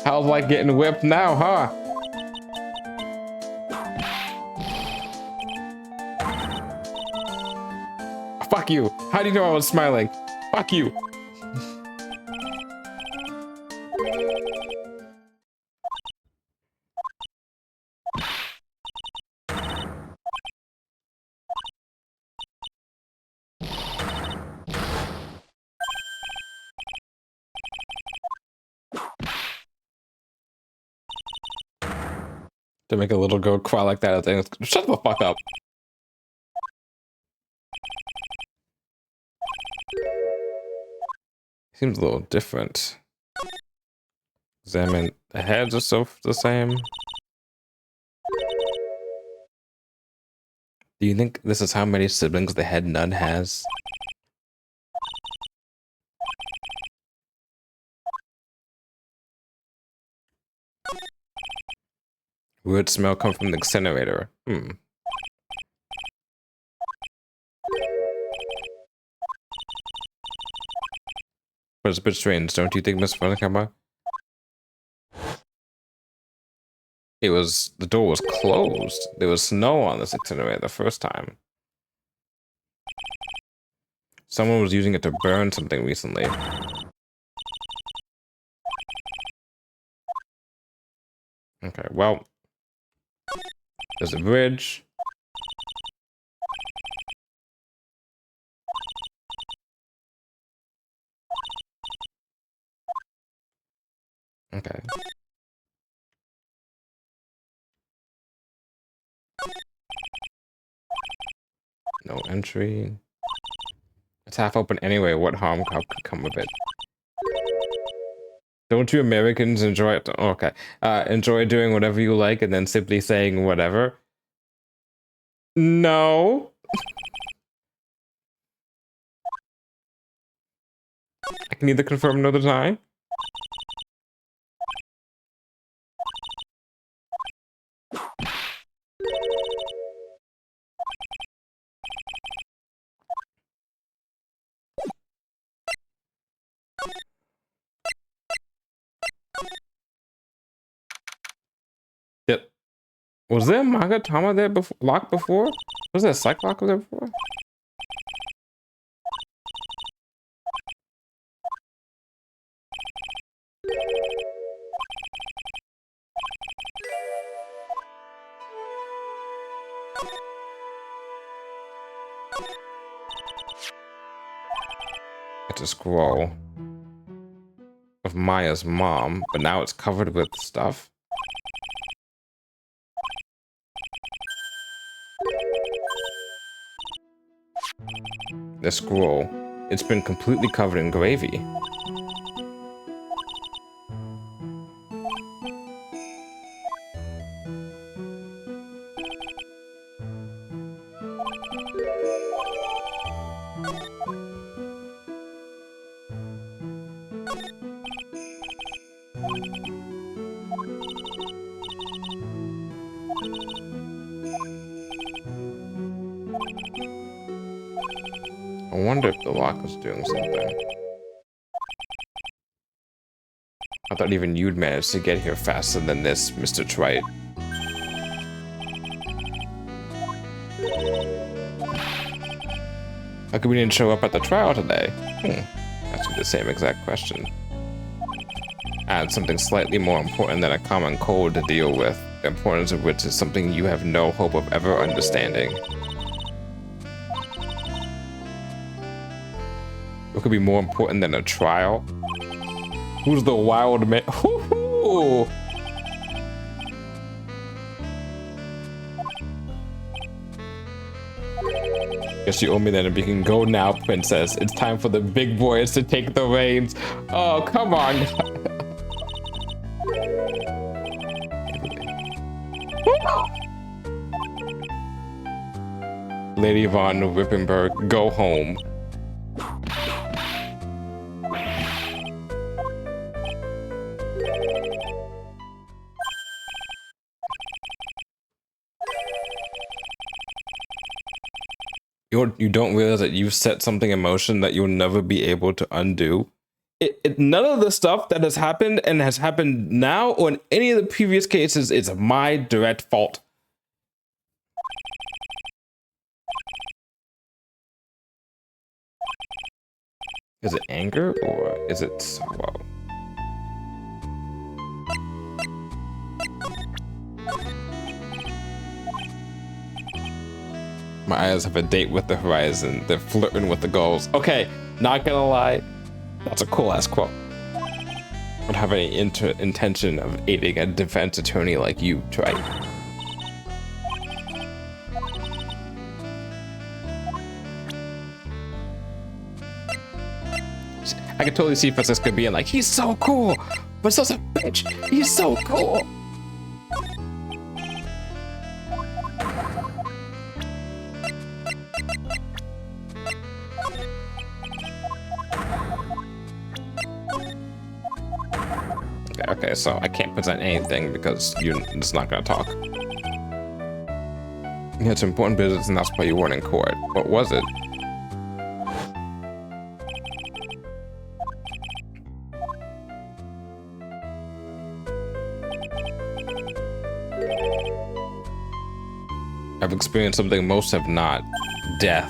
How's like getting whipped now, huh? Fuck you. How do you know I was smiling? Fuck you. To make a little girl cry like that, I think. Shut the fuck up. Seems a little different. Examine the heads are so the same. Do you think this is how many siblings the head nun has? Weird smell come from the incinerator. But it's a bit strange, don't you think, Miss Funikama? The door was closed. There was snow on this incinerator the first time. Someone was using it to burn something recently. Okay, well, there's a bridge. Okay. No entry. It's half open anyway. What harm could come of it? Don't you Americans enjoy it? Okay. Enjoy doing whatever you like and then simply saying whatever? No. I can neither confirm nor deny. Yep. Was there a Magatama there before? Locked before? Was there a psych lock there before? It's a scroll of Maya's mom, but now it's covered with stuff. The scroll. It's been completely covered in gravy. I wonder if the lock was doing something. I thought even you'd managed to get here faster than this, Mr. Wright. How come we didn't show up at the trial today? That's the same exact question. Add something slightly more important than a common cold to deal with, the importance of which is something you have no hope of ever understanding. What could be more important than a trial? Who's the wild man? Hoo-hoo! Guess you owe me that, and you can go now, princess. It's time for the big boys to take the reins. Oh, come on. Lady von Rippenberg, go home. You don't realize that you've set something in motion that you'll never be able to undo. None of the stuff that has happened and has happened now or in any of the previous cases is my direct fault. Is it anger or is it sorrow? My eyes have a date with the horizon. They're flirting with the goals. Okay, not gonna lie. That's a cool ass quote. I don't have any intention of aiding a defense attorney like you, try. I could totally see Francisca being like, he's so cool, but so's a bitch. He's so cool. Okay, so I can't present anything because you're just not gonna talk. You had some important business and that's why you weren't in court. What was it? I've experienced something most have not. Death.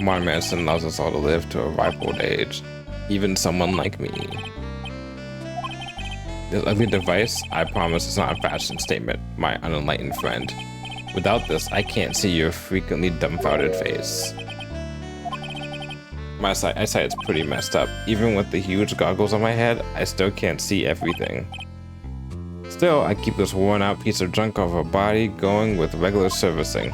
Modern medicine allows us all to live to a ripe old age. Even someone like me. This ugly device, I promise, is not a fashion statement, my unenlightened friend. Without this, I can't see your frequently dumbfounded face. My eyesight's pretty messed up. Even with the huge goggles on my head, I still can't see everything. Still, I keep this worn out piece of junk of a body going with regular servicing.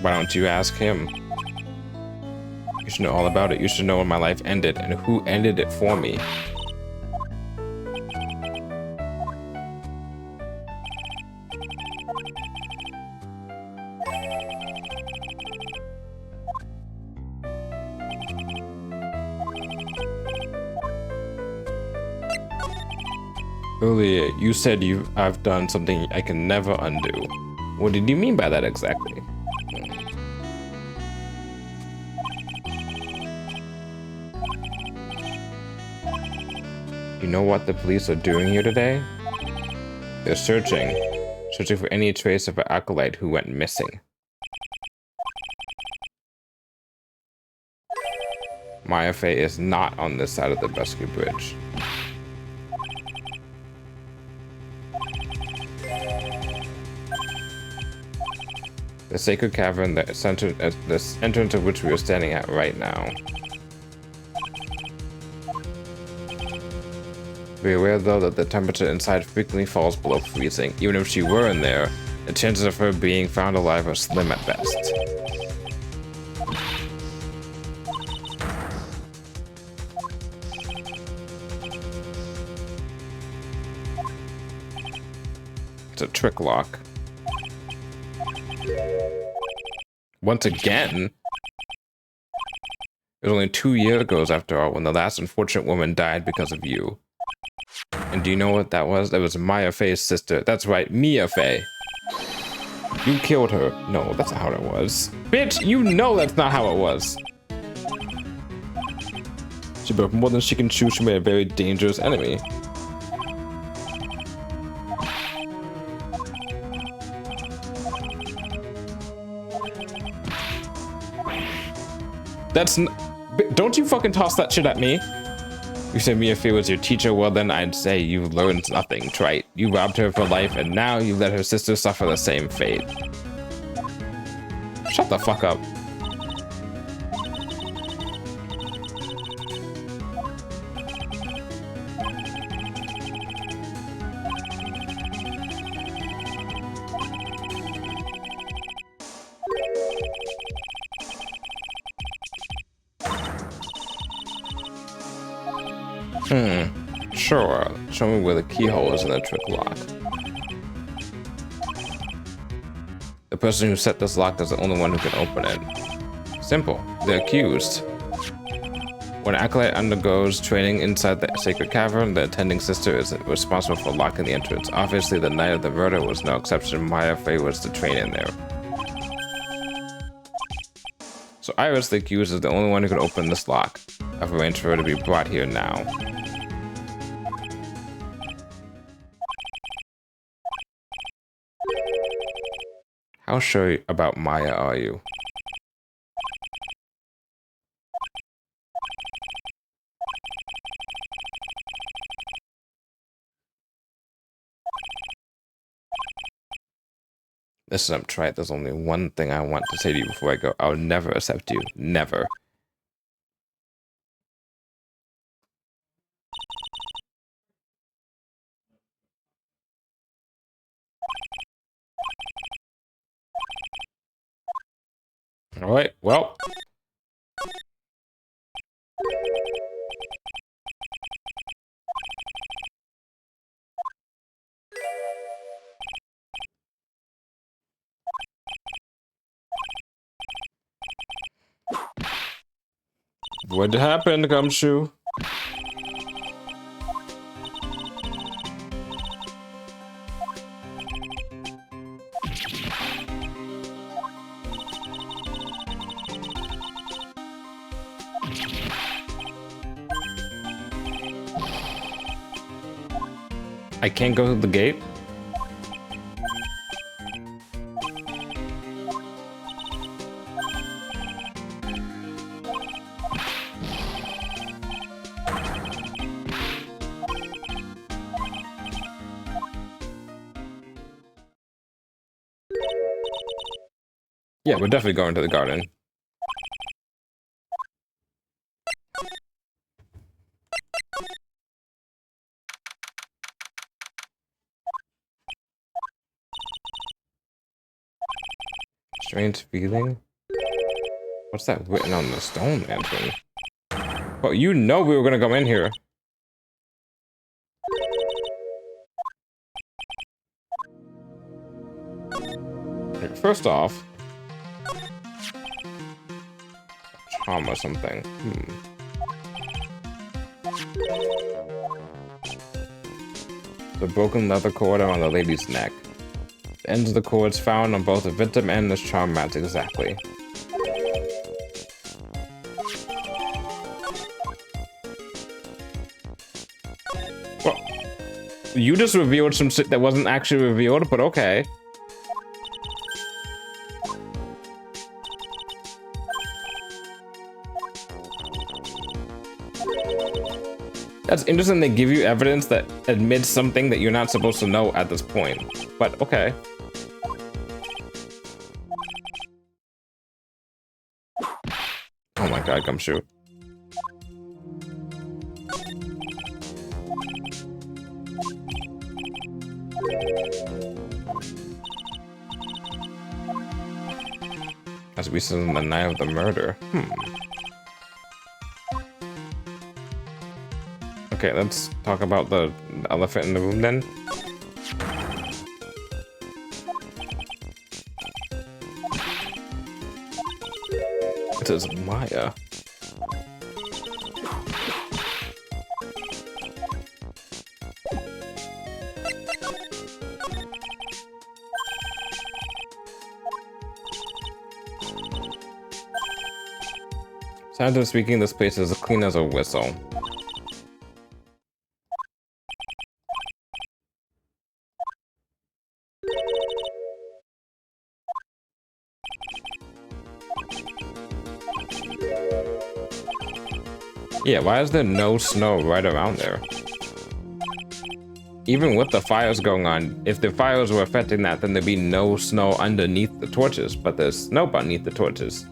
Why don't you ask him? You should know all about it. You should know when my life ended and who ended it for me. Earlier, you said I've done something I can never undo. What did you mean by that exactly? You know what the police are doing here today? They're searching for any trace of an acolyte who went missing. Maya Fey is not on this side of the rescue bridge. The sacred cavern, the entrance of which we are standing at right now. Be aware though that the temperature inside frequently falls below freezing. Even if she were in there, the chances of her being found alive are slim at best. It's a trick lock. Once again? It was only 2 years ago after all when the last unfortunate woman died because of you. And do you know what that was? That was Maya Fey's sister. That's right, Mia Fey. You killed her. No, that's not how it was. Bitch, you know that's not how it was. She broke more than she can chew. She made a very dangerous enemy. That's don't you fucking toss that shit at me. You said Mia Fey was your teacher, well then I'd say you learned nothing, trite. You robbed her of her life and now you let her sister suffer the same fate. Shut the fuck up. Sure. Show me where the keyhole is in the trick lock. The person who set this lock is the only one who can open it. Simple. The accused. When an acolyte undergoes training inside the sacred cavern, the attending sister is responsible for locking the entrance. Obviously, the night of the murder was no exception. Maya Fey was to train in there. So Iris, the accused, is the only one who can open this lock. I've arranged for her to be brought here now. How sure about Maya are you? Listen up, Trite. There's only one thing I want to say to you before I go. I'll never accept you. Never. All right, well. What happened, Gumshoe? I can't go through the gate? Yeah, we're definitely going to the garden. Strange feeling? What's that written on the stone lantern? Oh, you know we were gonna go in here. First off, charm or something. The broken leather cord around the lady's neck. The ends of the cords found on both the victim and this charm match exactly. Well, you just revealed some shit that wasn't actually revealed, but okay. That's interesting they give you evidence that admits something that you're not supposed to know at this point. But okay. Oh my god, Gumshoe. As we said on the night of the murder. Okay, let's talk about the elephant in the room then. It is Maya. Scientifically speaking, this place is as clean as a whistle. Yeah, why is there no snow right around there? Even with the fires going on, if the fires were affecting that, then there'd be no snow underneath the torches, but there's snow beneath the torches.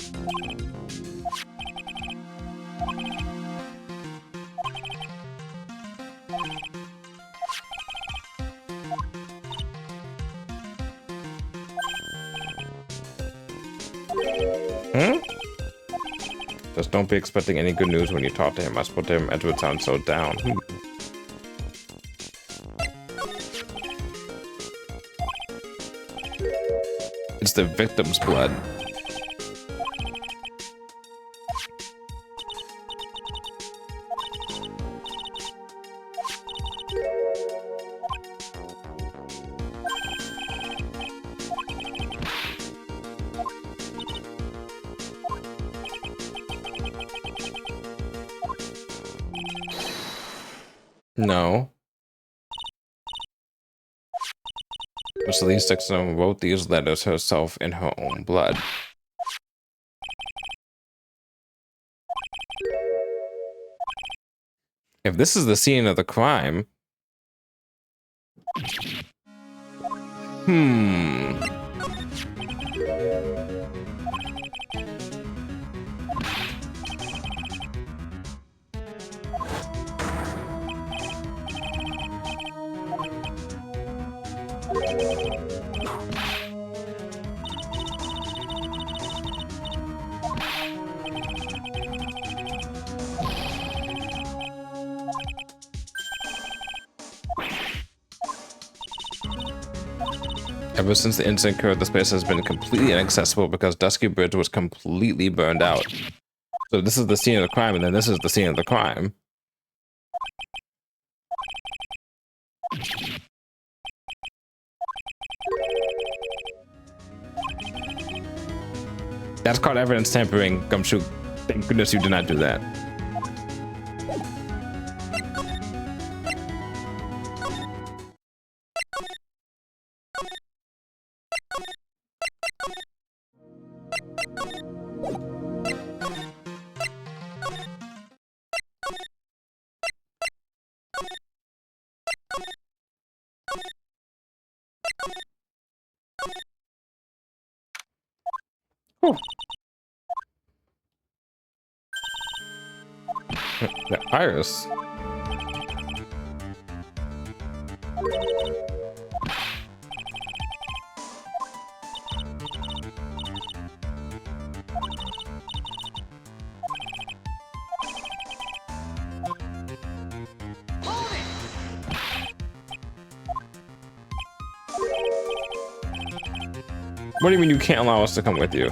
Just don't be expecting any good news when you talk to him. I spoke to him, Edward sounds so down. It's the victim's blood. No. Miss Lee Sexton wrote these letters herself in her own blood. If this is the scene of the crime... Ever since the incident occurred, this place has been completely inaccessible because Dusky Bridge was completely burned out. So this is the scene of the crime, and then this is the scene of the crime. That's called evidence tampering, Gumshoe. Thank goodness you did not do that. Whew. The iris. What do you mean you can't allow us to come with you?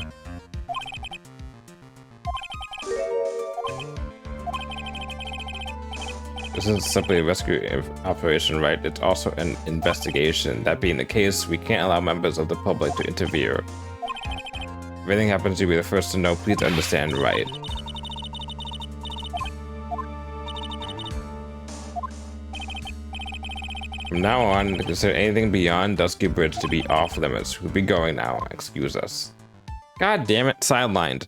This isn't simply a rescue operation, right? It's also an investigation. That being the case, we can't allow members of the public to interfere. If anything happens, you'll be the first to know. Please understand, right? From now on, consider anything beyond Dusky Bridge to be off limits. We'll be going now. Excuse us. God damn it, sidelined.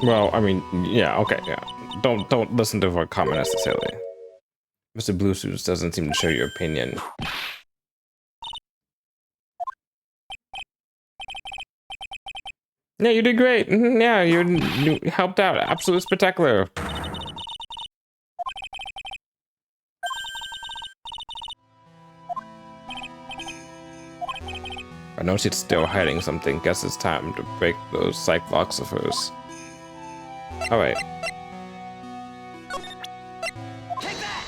Well, I mean, yeah, okay, yeah. Don't listen to our comment necessarily. Mr. Blue Suits doesn't seem to share your opinion. Yeah, you did great. Yeah, you helped out. Absolutely spectacular. I know she's still hiding something. Guess it's time to break those psych locks of hers. All right. Take that!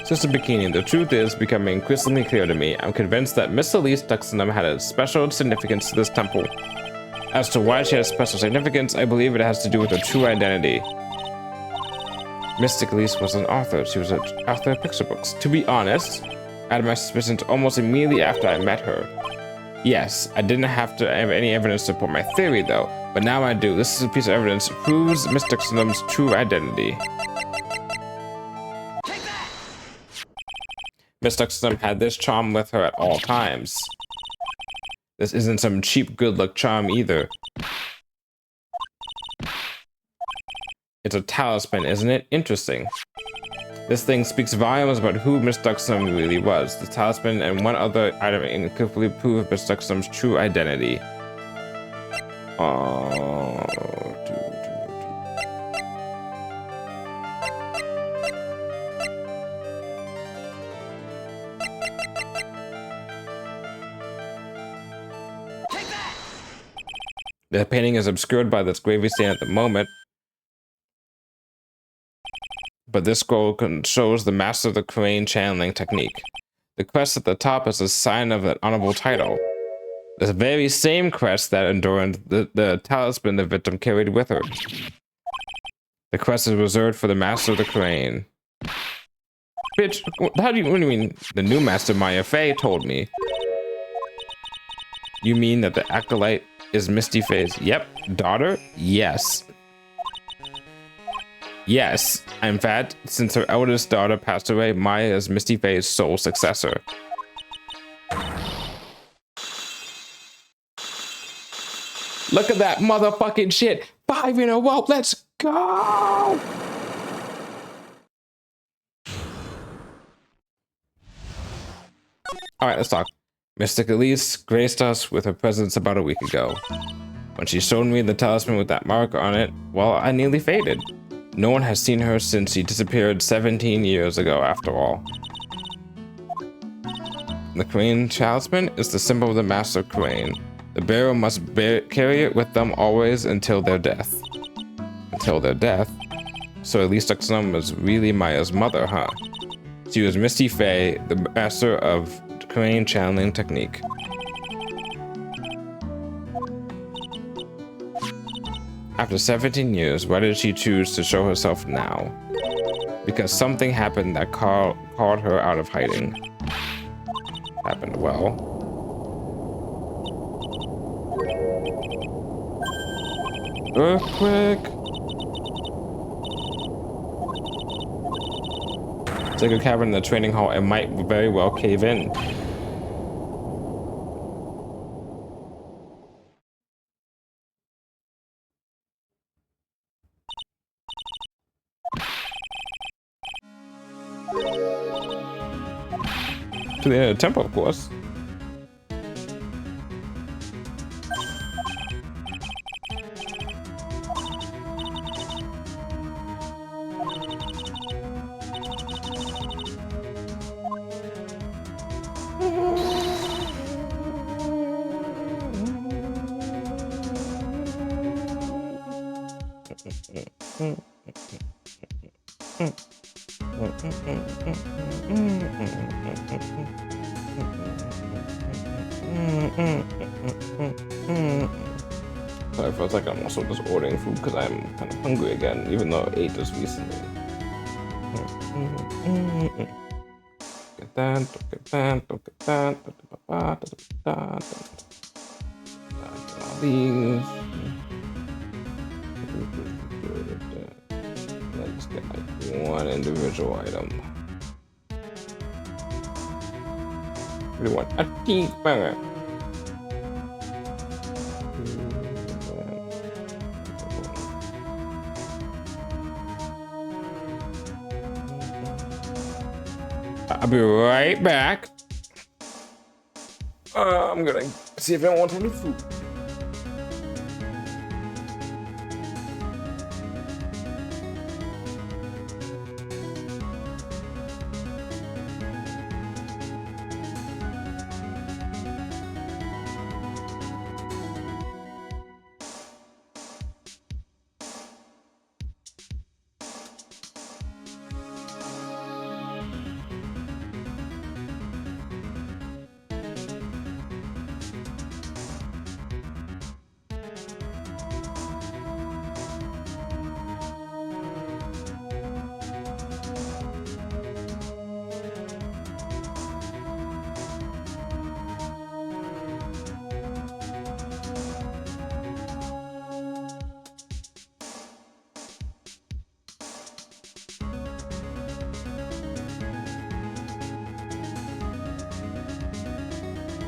Sister Bikini, the truth is becoming increasingly clear to me. I'm convinced that Miss Elise Duxenham had a special significance to this temple. As to why she has special significance, I believe it has to do with her true identity. Mystic Elise was an author. She was an author of picture books. To be honest, I had my suspicions almost immediately after I met her. Yes, I didn't have to have any evidence to support my theory, though, but now I do. This is a piece of evidence that proves Miss Duxenham's true identity. Miss Duxenham had this charm with her at all times. This isn't some cheap good luck charm either. It's a talisman, isn't it? Interesting. This thing speaks volumes about who Miss Duxenham really was. The talisman and one other item incompletely prove Miss Duxenham's true identity. The painting is obscured by this gravy stain at the moment, but this scroll shows the master of the crane channeling technique. The crest at the top is a sign of an honorable title. The very same crest that adorned the talisman the victim carried with her. The crest is reserved for the master of the crane. Bitch, what do you mean? The new master, Maya Fey, told me. You mean that the acolyte is Misty Fey's? Yep. Daughter? Yes. Yes. In fact, since her eldest daughter passed away, Maya is Misty Fey's sole successor. Look at that motherfucking shit. 5 in a row. Let's go. All right, let's talk. Mystic Elise graced us with her presence about a week ago. When she showed me the talisman with that mark on it, well, I nearly faded. No one has seen her since she disappeared 17 years ago, after all. The crane talisman is the symbol of the master crane. The bearer must carry it with them always until their death. Until their death? So Elise Duxnum was really Maya's mother, huh? She was Misty Fey, the master of crane channeling technique. After 17 years, why did she choose to show herself now? Because something happened that called her out of hiding. Happened well. Earthquake. Take a cavern in the training hall. It might very well cave in. To the temple, of course. So it feels like I'm also just ordering food because I'm kind of hungry again, even though I ate this recently. Get that, get that, get that, let's get like one individual item. We want a cheeseburger. I'll be right back. I'm gonna see if anyone wants any food.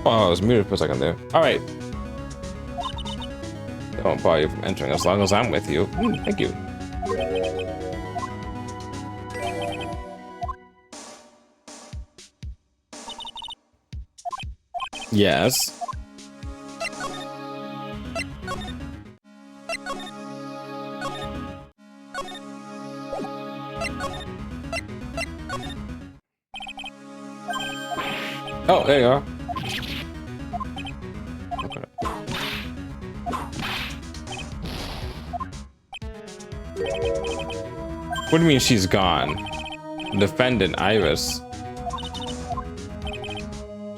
Oh, I was muted for a second there. All right. Don't bar you from entering as long as I'm with you. Thank you. Yes. Oh, there you are. What do you mean she's gone? Defendant Iris.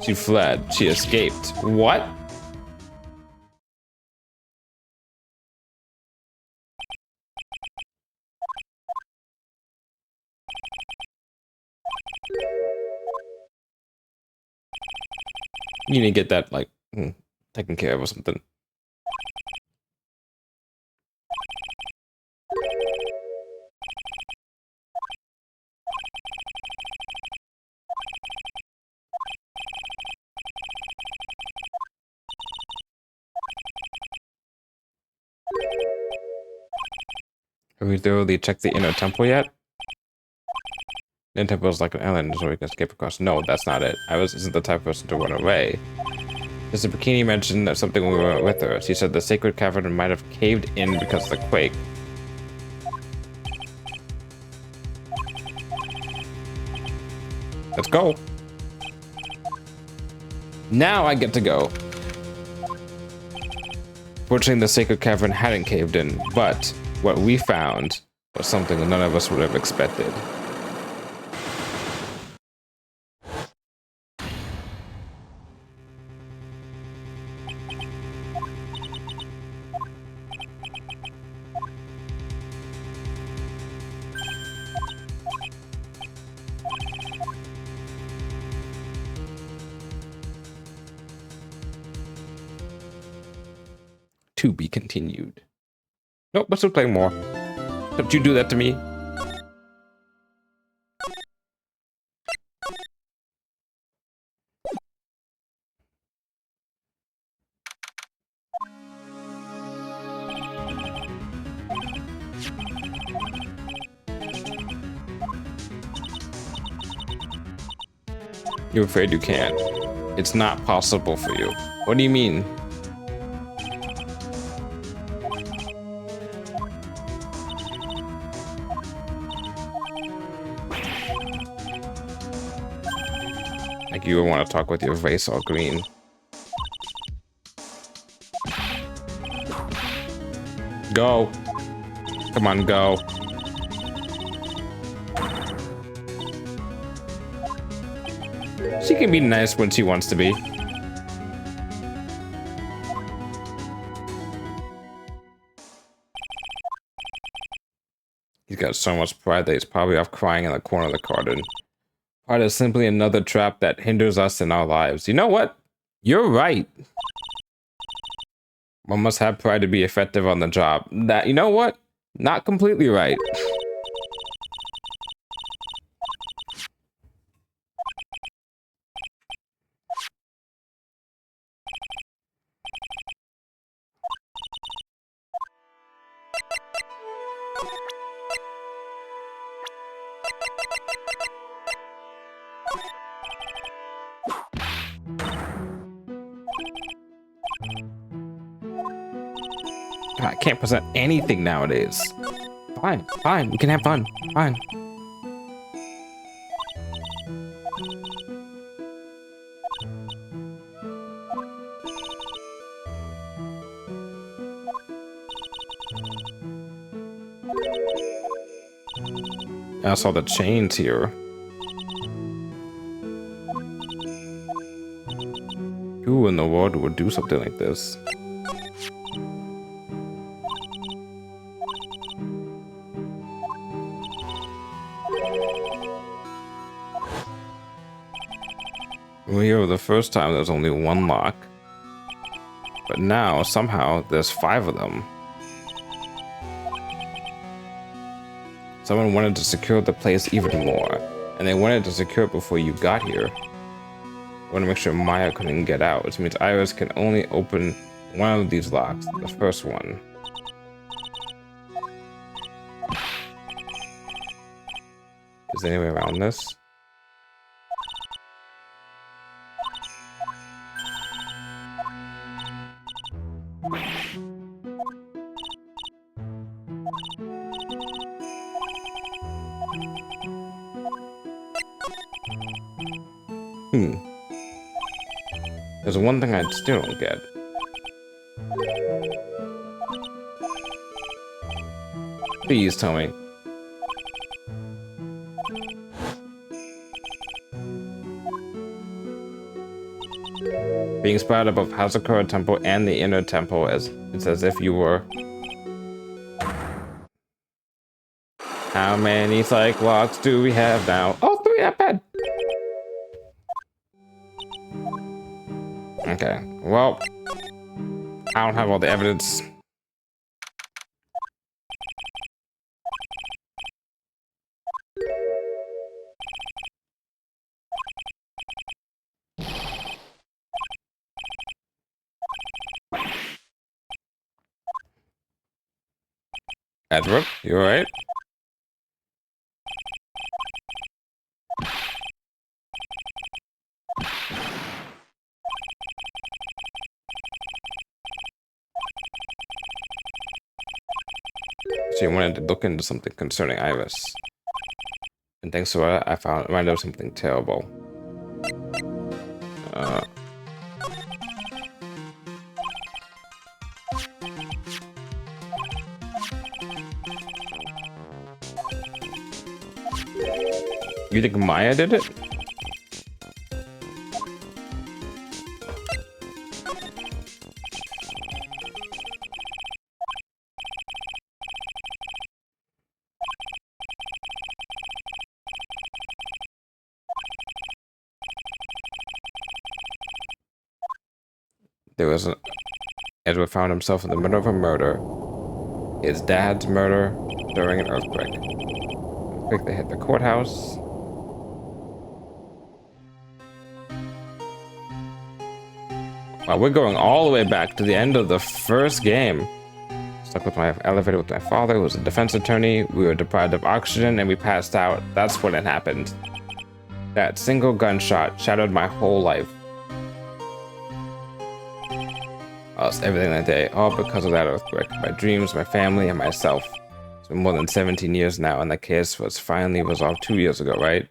She fled. She escaped. What? You need to get that, like, taken care of or something. Have we thoroughly checked the inner temple yet? The inner temple is like an island so we can escape across. No, that's not it. Isn't the type of person to run away. Mr. Bikini mentioned something when we were with her. She said the sacred cavern might have caved in because of the quake. Let's go. Now I get to go. Fortunately, the sacred cavern hadn't caved in, but what we found was something none of us would have expected. To be continued. Nope, let's still play more. Don't you do that to me. You're afraid you can't. It's not possible for you. What do you mean? Like you want to talk with your face all green. Go. Come on, go. She can be nice when she wants to be. He's got so much pride that he's probably off crying in the corner of the garden. Pride is simply another trap that hinders us in our lives. You know what? You're right. One must have pride to be effective on the job. You know what? Not completely right. God, I can't present anything nowadays. Fine, fine, we can have fun. Fine. I saw the chains here. Who in the world would do something like this? Here, the first time there's only one lock. But now, somehow, there's 5 of them. Someone wanted to secure the place even more, and they wanted to secure it before you got here. I want to make sure Maya couldn't get out, which means Iris can only open one of these locks, the first one. Is there any way around this? There's one thing I still don't get. Please tell me. Being spotted above Hazakura Temple and the inner temple it's as if you were... How many Cyclops do we have now? Oh, 3, not bad. Okay, well, I don't have all the evidence. Edward, you alright? So you wanted to look into something concerning Iris. And thanks to her, I found out something terrible. You think Maya did it? Edward found himself in the middle of a murder. His dad's murder during an earthquake. Quick, they hit the courthouse. Wow, we're going all the way back to the end of the first game. Stuck with my elevator with my father, who was a defense attorney. We were deprived of oxygen and we passed out. That's when it happened. That single gunshot shattered my whole life. I lost everything that day, all because of that earthquake. My dreams, my family, and myself. It's been more than 17 years now, and the case was finally resolved 2 years ago, right?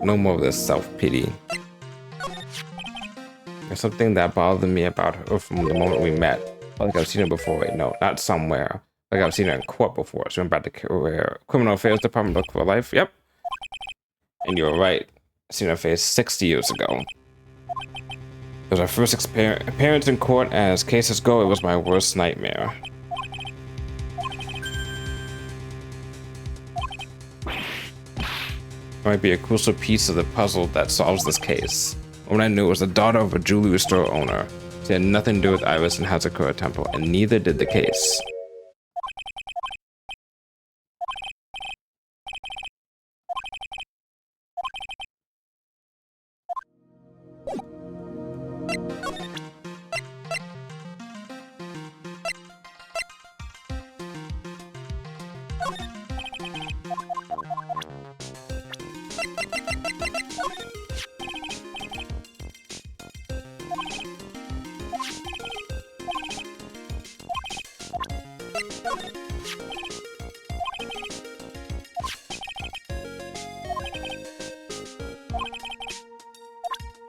No more of this self-pity. There's something that bothered me about her from the moment we met. Like I've seen her before. Wait, no, not somewhere. Like I've seen her in court before. So I'm about to career. Criminal Affairs Department, look for life. Yep. And you're right. I've seen her face 60 years ago. It was our first appearance in court, and as cases go, it was my worst nightmare. Might be a crucial piece of the puzzle that solves this case. When I knew it was the daughter of a jewelry store owner. She had nothing to do with Iris and Hazakura Temple, and neither did the case.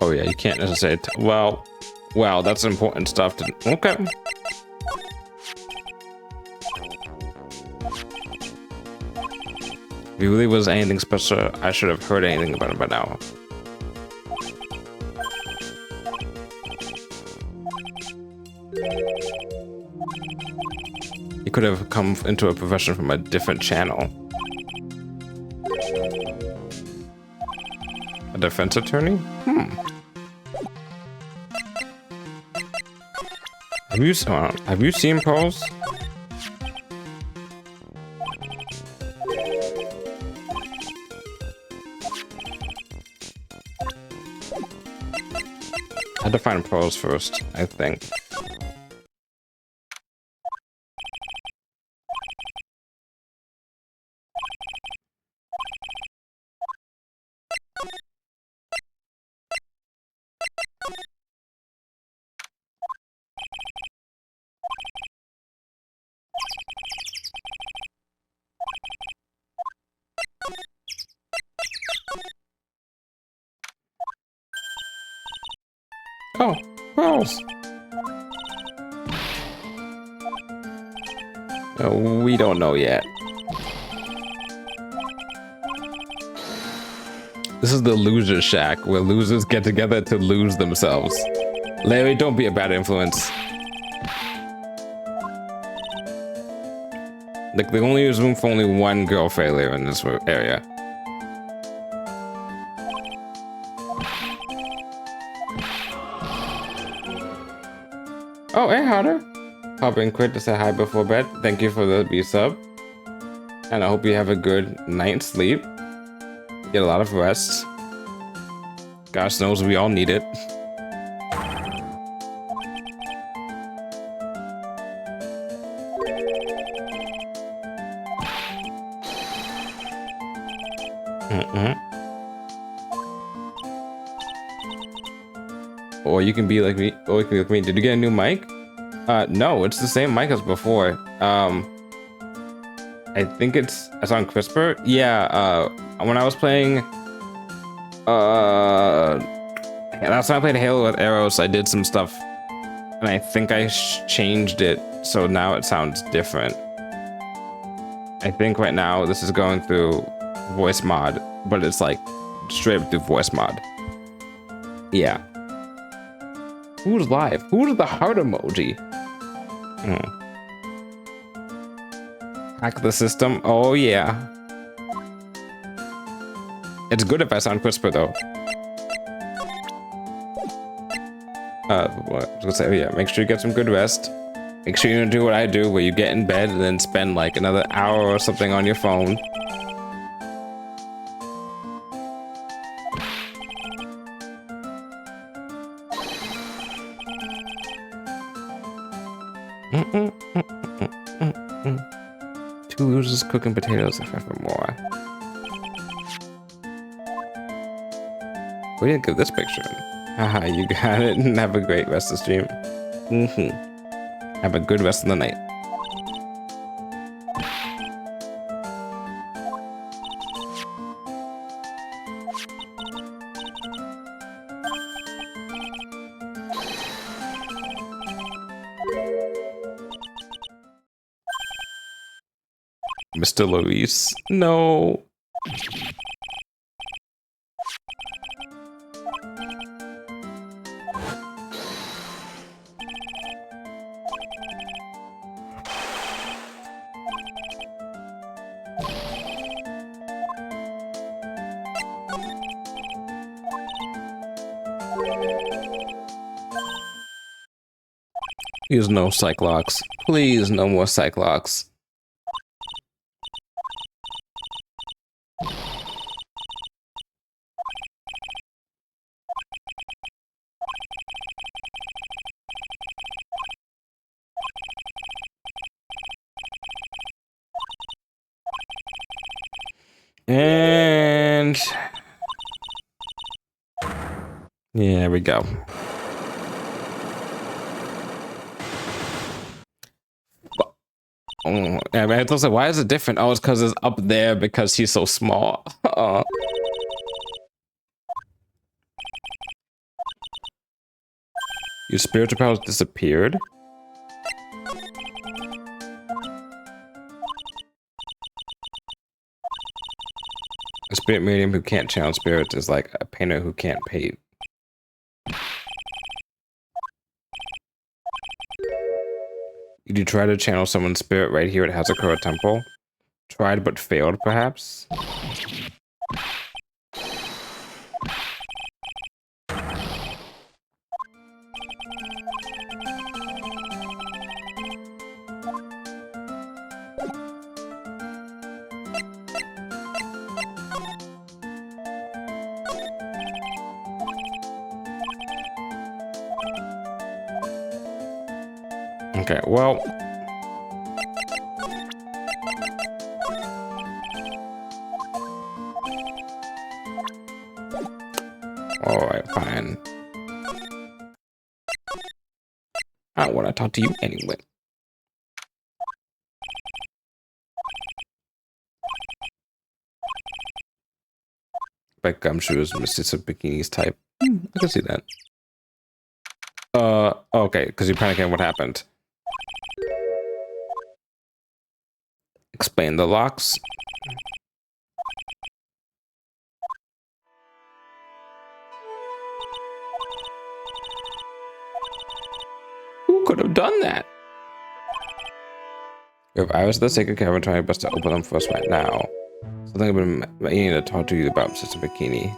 Oh yeah, you can't necessarily well, that's important stuff to... Okay. If he really was anything special, I should have heard anything about it by now. He could have come into a profession from a different channel. A defense attorney? Have you seen Pearls? I had to find Pearls first, I think. Oh, Pearls. We don't know yet. This is the loser shack where losers get together to lose themselves. Larry, don't be a bad influence. Like, there only is room for only one girl failure in this area. Oh, hey, Harder. Pop in quick to say hi before bed. Thank you for the B-sub. And I hope you have a good night's sleep. Get a lot of rest. Gosh knows we all need it. Or you can be like me. Or you can be like me. Did you get a new mic? No, it's the same mic as before. I think it's on CRISPR. Yeah. When I was playing, last time I played Halo with arrows, I did some stuff, and I think I changed it so now it sounds different. I think right now this is going through voice mod, but it's like straight up through voice mod. Yeah. Who's live? Who's the heart emoji? Hack the system. Oh yeah. It's good if I sound CRISPR though. What I was gonna say, yeah, make sure you get some good rest. Make sure you don't do what I do, where you get in bed and then spend like another hour or something on your phone. Two losers cooking potatoes if ever more. We didn't get this picture. Haha, you got it. And have a great rest of the stream. Have a good rest of the night. Mr. Luis. No. Please no Cyclops. Please no more Cyclops. And yeah, there we go. Oh, yeah, I was like, why is it different? Oh, it's because it's up there because he's so small. Your spiritual powers disappeared? A spirit medium who can't channel spirits is like a painter who can't paint. Did you try to channel someone's spirit right here at Hazakura Temple? Tried but failed, perhaps? Okay, well. Alright, fine. I don't want to talk to you anyway. But gumshoes, Mrs. Bikini's type. I can see that. Okay, because you're panicking what happened. Explain the locks. Who could have done that? If I was the sacred cavern, trying my best to open them for us right now. Something I've been meaning to talk to you about, Sister Bikini.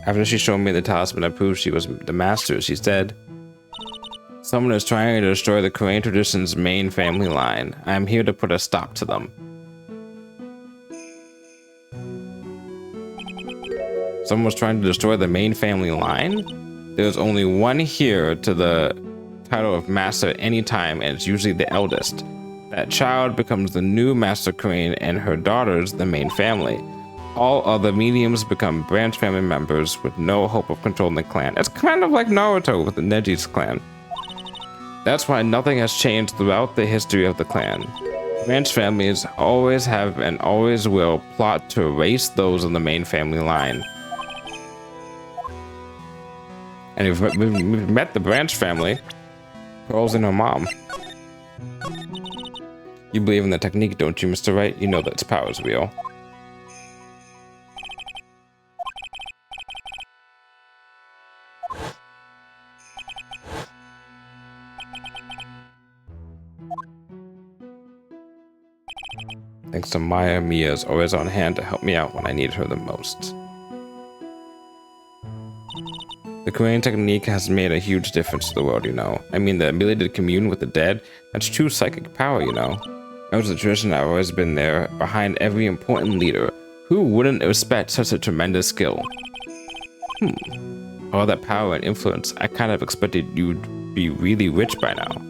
After she showed me the talisman that proved she was the master, she said, "Someone is trying to destroy the Korean tradition's main family line. I am here to put a stop to them." Someone was trying to destroy the main family line? There's only one heir to the title of master at any time, and it's usually the eldest. That child becomes the new Master Korean, and her daughters the main family. All other mediums become branch family members with no hope of controlling the clan. It's kind of like Naruto with the Neji's clan. That's why nothing has changed throughout the history of the clan. Branch families always have and always will plot to erase those in the main family line. And we've met the Branch family. Pearl's and her mom. You believe in the technique, don't you, Mr. Wright? You know that its power is real. Thanks to Maya, Mia's always on hand to help me out when I needed her the most. The Korean technique has made a huge difference to the world, you know. I mean, the ability to commune with the dead, that's true psychic power, you know. That was a tradition I've always been there, behind every important leader. Who wouldn't respect such a tremendous skill? All that power and influence, I kind of expected you'd be really rich by now.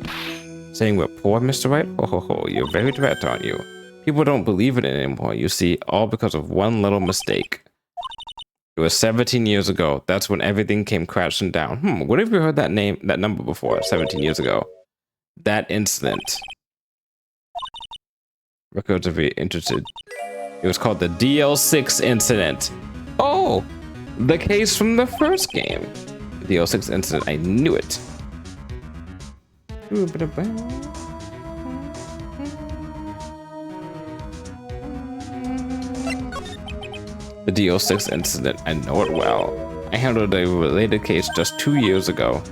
Saying we're poor, Mr. Wright? Oh ho ho, you're very direct, aren't you? People don't believe in it anymore, you see, all because of one little mistake. It was 17 years ago. That's when everything came crashing down. What have you heard that number before? 17 years ago. That incident. Records are very interested. It was called the DL6 incident. Oh, the case from the first game. The DL6 incident. I knew it. The DL6 incident, I know it well. I handled a related case just 2 years ago.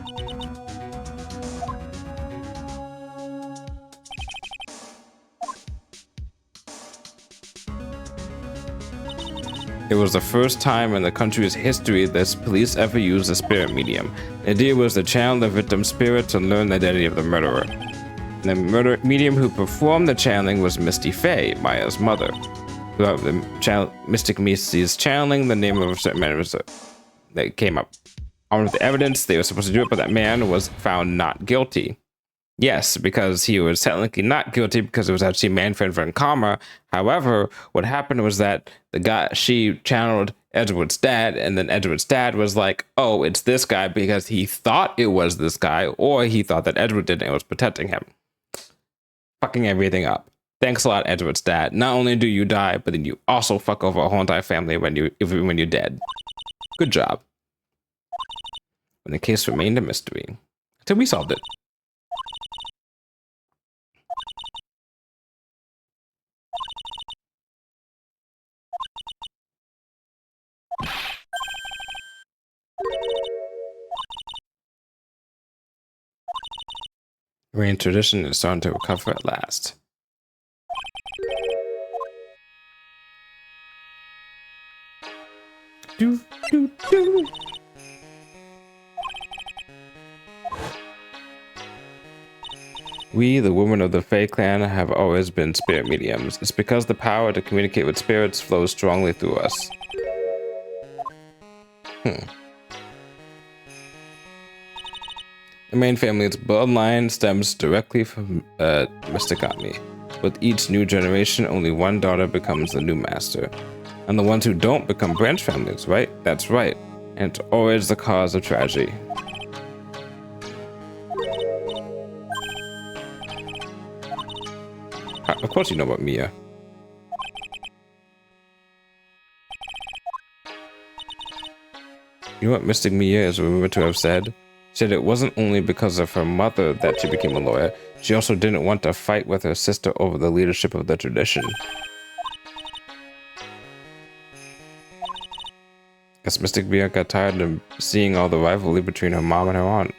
It was the first time in the country's history that police ever used a spirit medium. The idea was to channel the victim's spirit to learn the identity of the murderer. The medium who performed the channeling was Misty Faye, Maya's mother. Throughout the Mystic Misty's channeling, the name of a certain man was that came up. Armed with the evidence, they were supposed to do it, but that man was found not guilty. Yes, because he was technically not guilty because it was actually Manfred von Karma. However, what happened was that she channeled Edward's dad, and then Edward's dad was like, oh, it's this guy because he thought it was this guy, or he thought that Edward did and was protecting him. Fucking everything up. Thanks a lot, Edward's dad. Not only do you die, but then you also fuck over a whole entire family when you're dead. Good job. And the case remained a mystery until we solved it. Korean tradition is starting to recover at last. Do, do, do. We, the women of the Fae clan, have always been spirit mediums. It's because the power to communicate with spirits flows strongly through us. The main family's bloodline stems directly from Mysticami. With each new generation, only one daughter becomes the new master. And the ones who don't become branch families, right? That's right. And it's always the cause of tragedy. Of course you know about Mia. You know what Mystic Mia is rumored to have said? She said it wasn't only because of her mother that she became a lawyer. She also didn't want to fight with her sister over the leadership of the tradition. Guess Mystic Bia got tired of seeing all the rivalry between her mom and her aunt.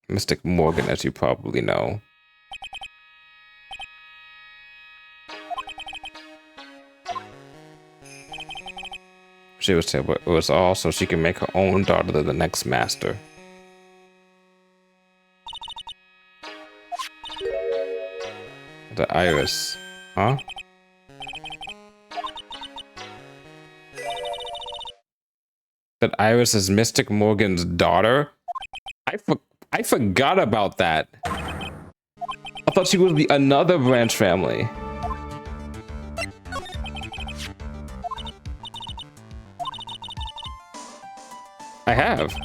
Mystic Morgan, as you probably know. She was terrible. It was all so she can make her own daughter the next master. The Iris. Huh? That Iris is Mystic Morgan's daughter? I forgot about that. I thought she was the another branch family. I have.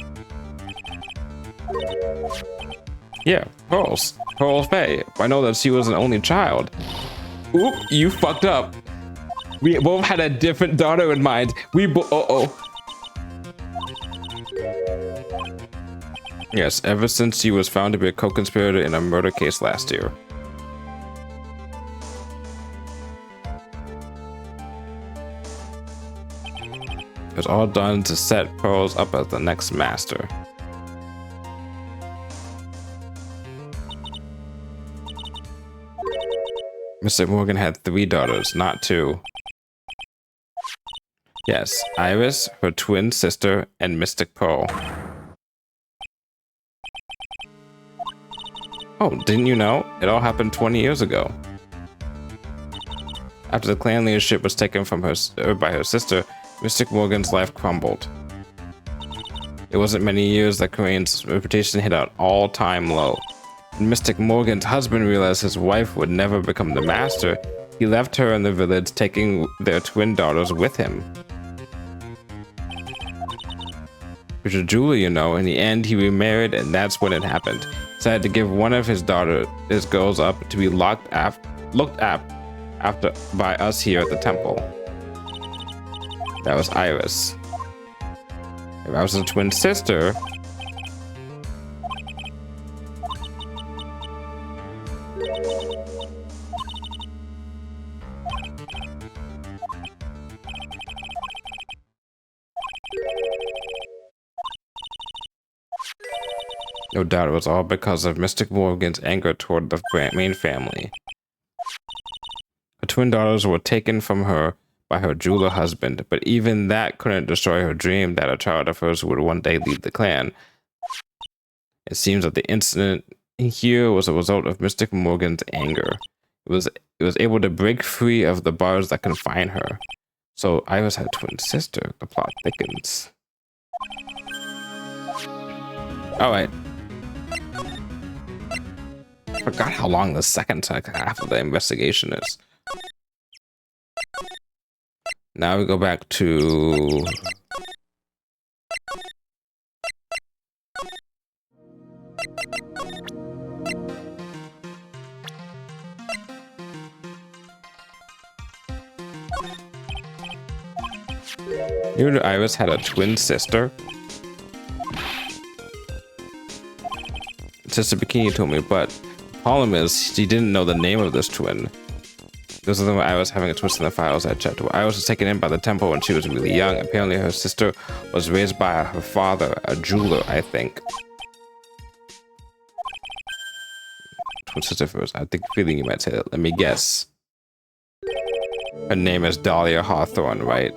Yeah, Pearls. Pearls Bay. I know that she was an only child. Oop, you fucked up. We both had a different daughter in mind. Yes, ever since she was found to be a co-conspirator in a murder case last year. It was all done to set Pearls up as the next master. Mr. Morgan had 3 daughters, not 2. Yes, Iris, her twin sister, and Mystic Pearl. Oh, didn't you know? It all happened 20 years ago. After the clan leadership was taken from her by her sister, Mystic Morgan's life crumbled. It wasn't many years that Corain's reputation hit an all-time low. When Mystic Morgan's husband realized his wife would never become the master, he left her in the village, taking their twin daughters with him. Which is Julie, you know. In the end, he remarried, and that's when it happened. He decided to give one of his girls up to be looked after by us here at the temple. That was Iris. If I was a twin sister, no doubt it was all because of Mystic Morgan's anger toward the main family. Her twin daughters were taken from her by her jeweler husband, but even that couldn't destroy her dream that a child of hers would one day lead the clan. It seems that the incident here was a result of Mystic Morgan's anger. It was able to break free of the bars that confine her. So Iris had a twin sister. The plot thickens. Alright. I forgot how long the second half of the investigation is. Now we go back to... You knew Iris had a twin sister? Sister Bikini told me, but the problem is she didn't know the name of this twin. This is the one Iris having a twist in the files I checked. Iris was taken in by the temple when she was really young. Apparently her sister was raised by her father, a jeweler, I think. Twin sister first. I think feeling you might say that. Let me guess. Her name is Dahlia Hawthorne, right?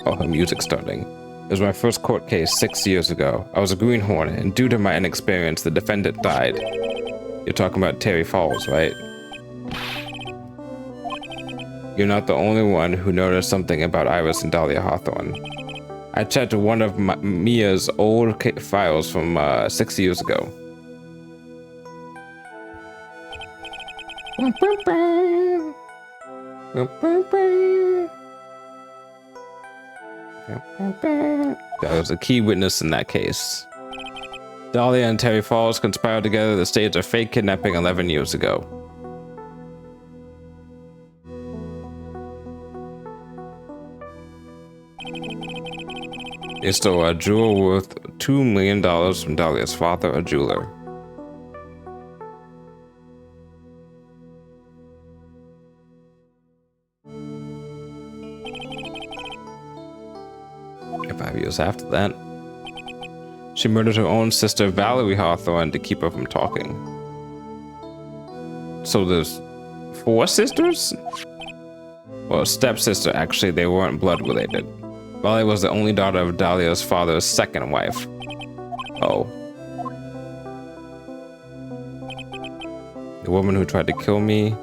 Oh, her music's starting. It was my first court case 6 years ago. I was a greenhorn, and due to my inexperience, the defendant died. You're talking about Terry Falls, right? You're not the only one who noticed something about Iris and Dahlia Hawthorne. I checked one of Mia's old files from 6 years ago. That was a key witness in that case. Dahlia and Terry Falls conspired together to stage a fake kidnapping 11 years ago. They stole a jewel worth $2 million from Dahlia's father, a jeweler. And 5 years after that, she murdered her own sister, Valerie Hawthorne, to keep her from talking. So there's 4 sisters? Well, stepsister, actually, they weren't blood related. Valerie was the only daughter of Dahlia's father's second wife. Oh. The woman who tried to kill me.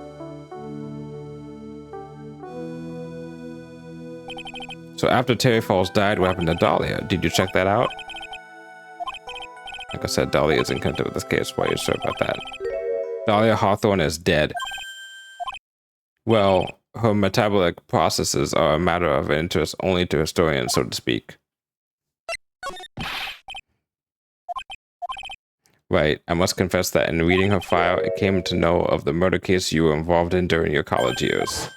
So after Terry Falls died, what happened to Dahlia? Did you check that out? Like I said, Dahlia isn't connected with this case. Why are you sure about that? Dahlia Hawthorne is dead. Well, her metabolic processes are a matter of interest only to historians, so to speak. Right, I must confess that in reading her file, I came to know of the murder case you were involved in during your college years.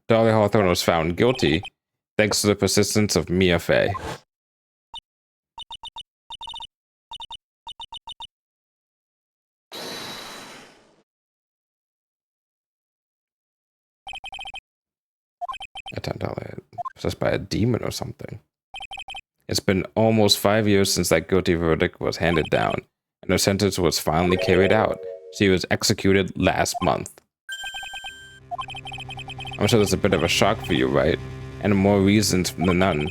Dahlia Hawthorne was found guilty thanks to the persistence of Mia Fey. That time Dahlia possessed by a demon or something. It's been almost 5 years since that guilty verdict was handed down, and her sentence was finally carried out. She was executed last month. I'm sure that's a bit of a shock for you, right? And more reasons than none.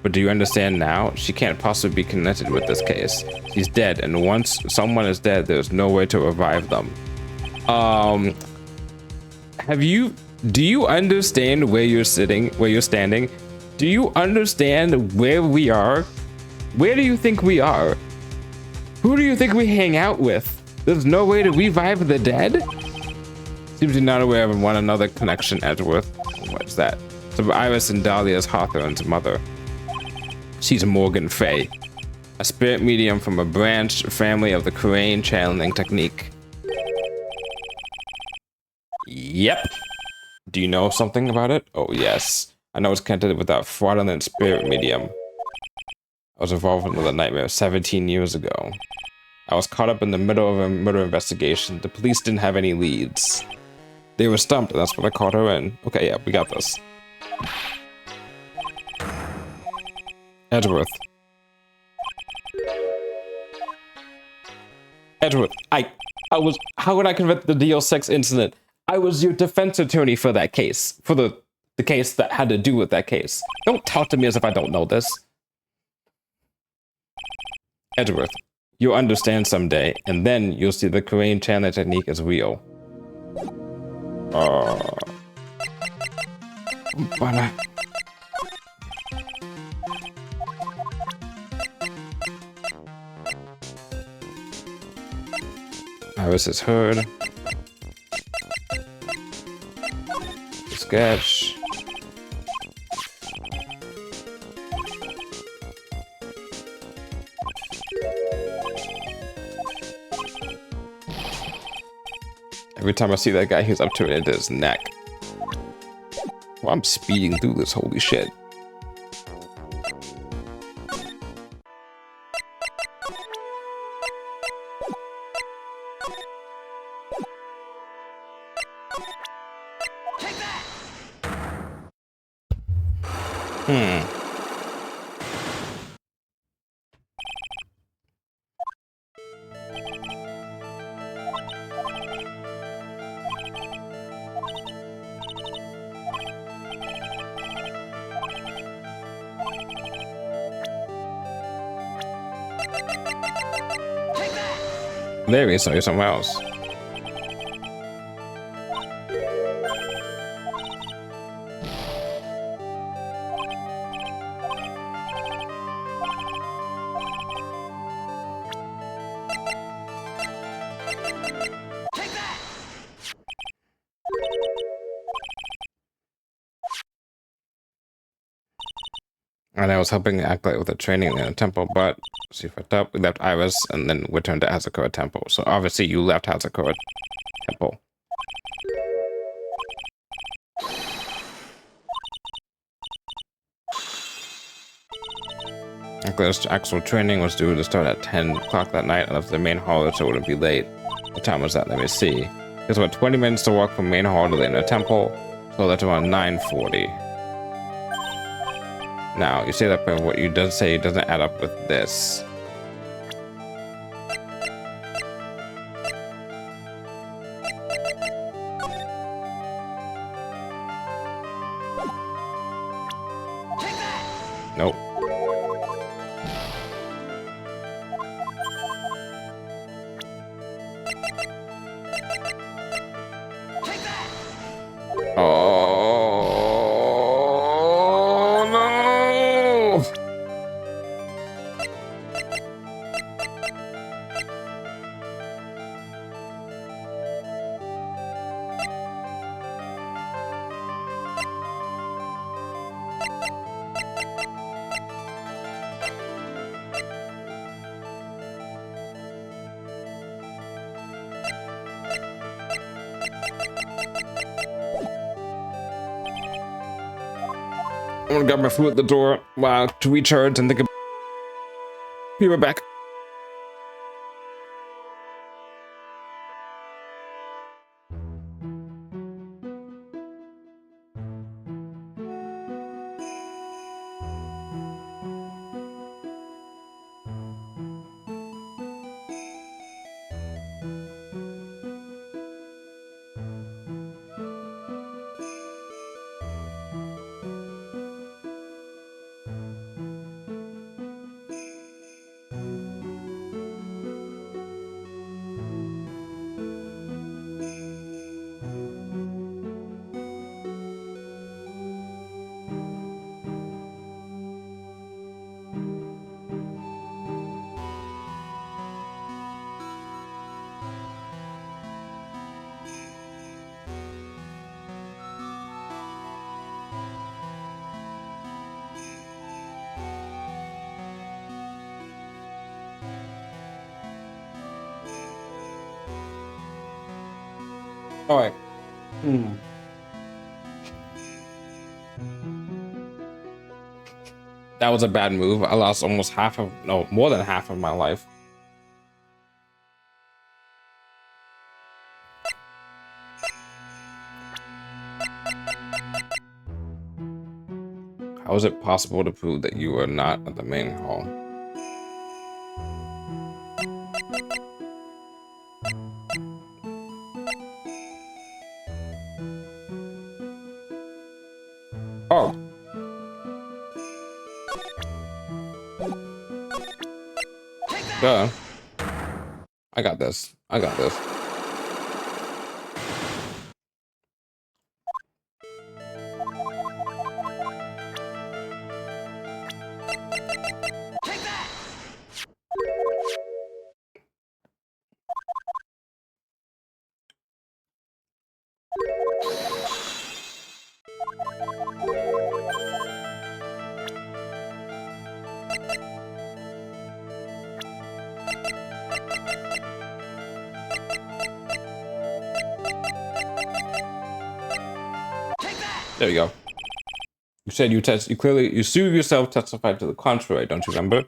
But do you understand now? She can't possibly be connected with this case. She's dead, and once someone is dead, there's no way to revive them. Do you understand where you're sitting, where you're standing? Do you understand where we are? Where do you think we are? Who do you think we hang out with? There's no way to revive the dead? Seems you're not aware of one another connection, Edgeworth. What's that? So Iris and Dahlia's Hawthorne's mother. She's Morgan Fey, a spirit medium from a branched family of the Crane channeling technique. Yep. Do you know something about it? Oh, yes. I know it's connected with that fraudulent spirit medium. I was involved in another nightmare 17 years ago. I was caught up in the middle of a murder investigation. The police didn't have any leads. They were stumped, and that's what I caught her in. Okay, yeah, we got this. Edgeworth. Edgeworth, how would I convict the DL6 incident? I was your defense attorney for that case, for the case that had to do with that case. Don't talk to me as if I don't know this. Edgeworth, you'll understand someday, and then you'll see the Crane channeling technique is real. Iris is heard. Sketch. Every time I see that guy, he's up to it into his neck. Well, I'm speeding through this, holy shit. There he is, so somewhere else. And I was helping Acolyte with the training in a temple, but she fucked up. We left Iris and then returned to Hazakura Temple. So obviously you left Hazakura Temple. Nicholas' actual training was due to start at 10 o'clock that night. I left the main hall so it wouldn't be late. What time was that? Let me see. There's about 20 minutes to walk from main hall to the inner temple, so that's around 9:40. Now, you say that, but what you does say doesn't add up with this. Nope. Oh no! I'm gonna grab my food at the door while to recharge and think about. Be right back. All right. That was a bad move. I lost almost half of, no, more than half of my life. How is it possible to prove that you were not at the main hall? Oh. Duh. I got this. I got this. There you go. You said you sued yourself testified to the contrary, don't you remember?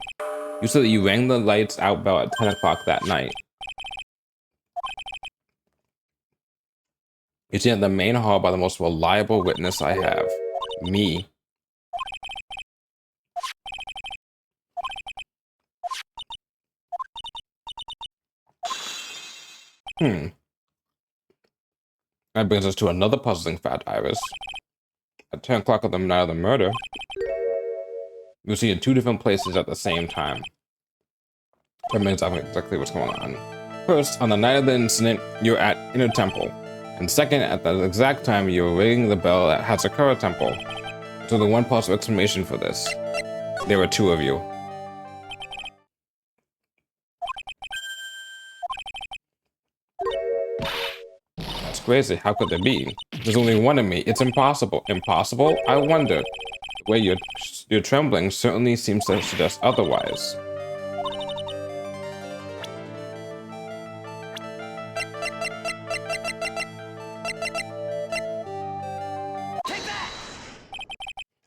You said that you rang the lights out bell at 10 o'clock that night. You see at the main hall by the most reliable witness I have. Me. That brings us to another puzzling fact, Iris. At 10 o'clock on the night of the murder, you'll see in two different places at the same time. That means exactly what's going on. First, on the night of the incident, you're at Inner Temple. And second, at the exact time you're ringing the bell at Hazakura Temple. So the one possible explanation for this. There were two of you. That's crazy. How could there be? There's only one of me. It's impossible. Impossible? I wonder. The way you're trembling certainly seems to suggest otherwise.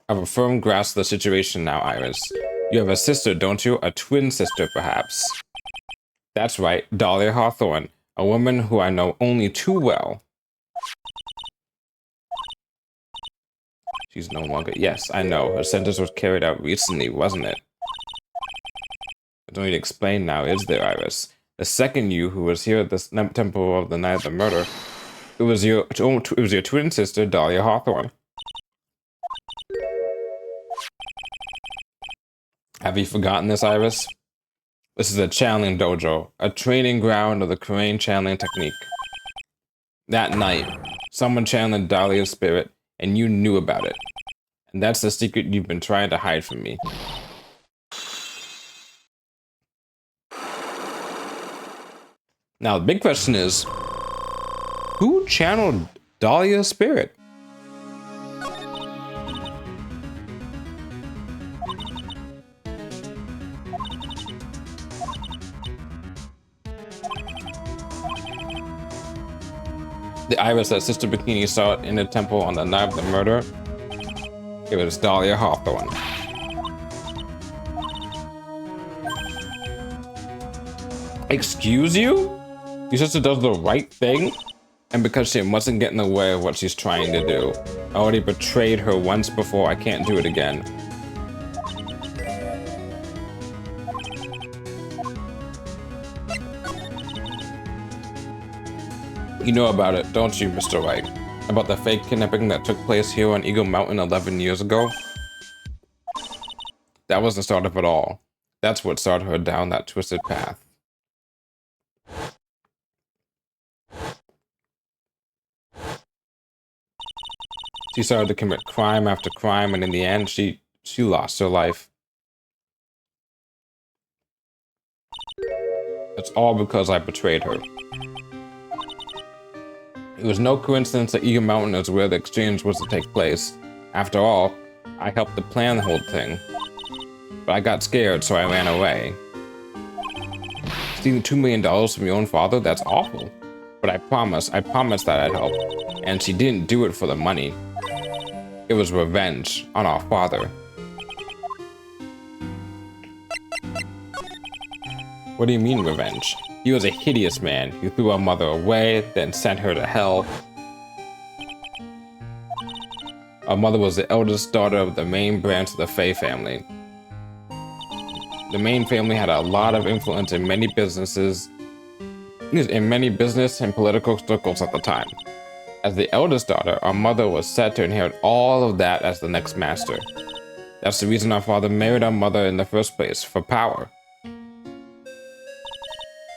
I have a firm grasp of the situation now, Iris. You have a sister, don't you? A twin sister, perhaps. That's right, Dahlia Hawthorne, a woman who I know only too well. She's no longer... Yes, I know. Her sentence was carried out recently, wasn't it? I don't need to explain now, is there, Iris? The second you who was here at the temple of the night of the murder, it was your twin sister, Dahlia Hawthorne. Have you forgotten this, Iris? This is a channeling dojo, a training ground of the Korean channeling technique. That night, someone channeled Dahlia's spirit, and you knew about it. And that's the secret you've been trying to hide from me. Now, the big question is, who channeled Dahlia's spirit? The Iris that Sister Bikini saw in the temple on the night of the murder, it was Dahlia Hawthorne. Excuse you? Your sister does the right thing? And because she mustn't get in the way of what she's trying to do. I already betrayed her once before, I can't do it again. You know about it, don't you, Mr. Wright? About the fake kidnapping that took place here on Eagle Mountain 11 years ago? That was the start of it all. That's what started her down that twisted path. She started to commit crime after crime, and in the end, she lost her life. It's all because I betrayed her. It was no coincidence that Eagle Mountain is where the exchange was to take place. After all, I helped to plan the whole thing. But I got scared, so I ran away. Stealing $2 million from your own father? That's awful. But I promised that I'd help. And she didn't do it for the money. It was revenge on our father. What do you mean, revenge? He was a hideous man who threw our mother away, then sent her to hell. Our mother was the eldest daughter of the main branch of the Fay family. The main family had a lot of influence in many business and political circles at the time. As the eldest daughter, our mother was set to inherit all of that as the next master. That's the reason our father married our mother in the first place, for power.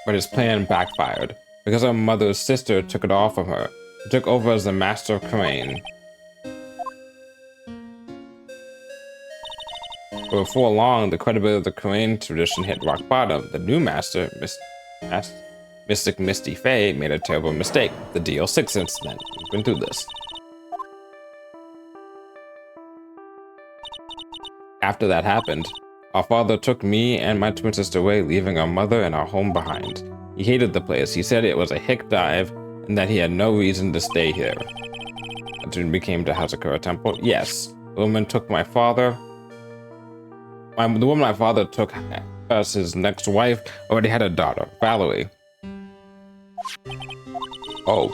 But his plan backfired, because our mother's sister took it all from her. He took over as the master of Crane. But before long, the credibility of the Crane tradition hit rock bottom. The new master, Mystic Misty Faye, made a terrible mistake. The DL6 incident. We've been through this. After that happened, our father took me and my twin sister away, leaving our mother and our home behind. He hated the place. He said it was a hick dive and that he had no reason to stay here. I soon became to Hazakura Temple. Yes, the woman took my father. The woman my father took as his next wife already had a daughter, Valerie. Oh.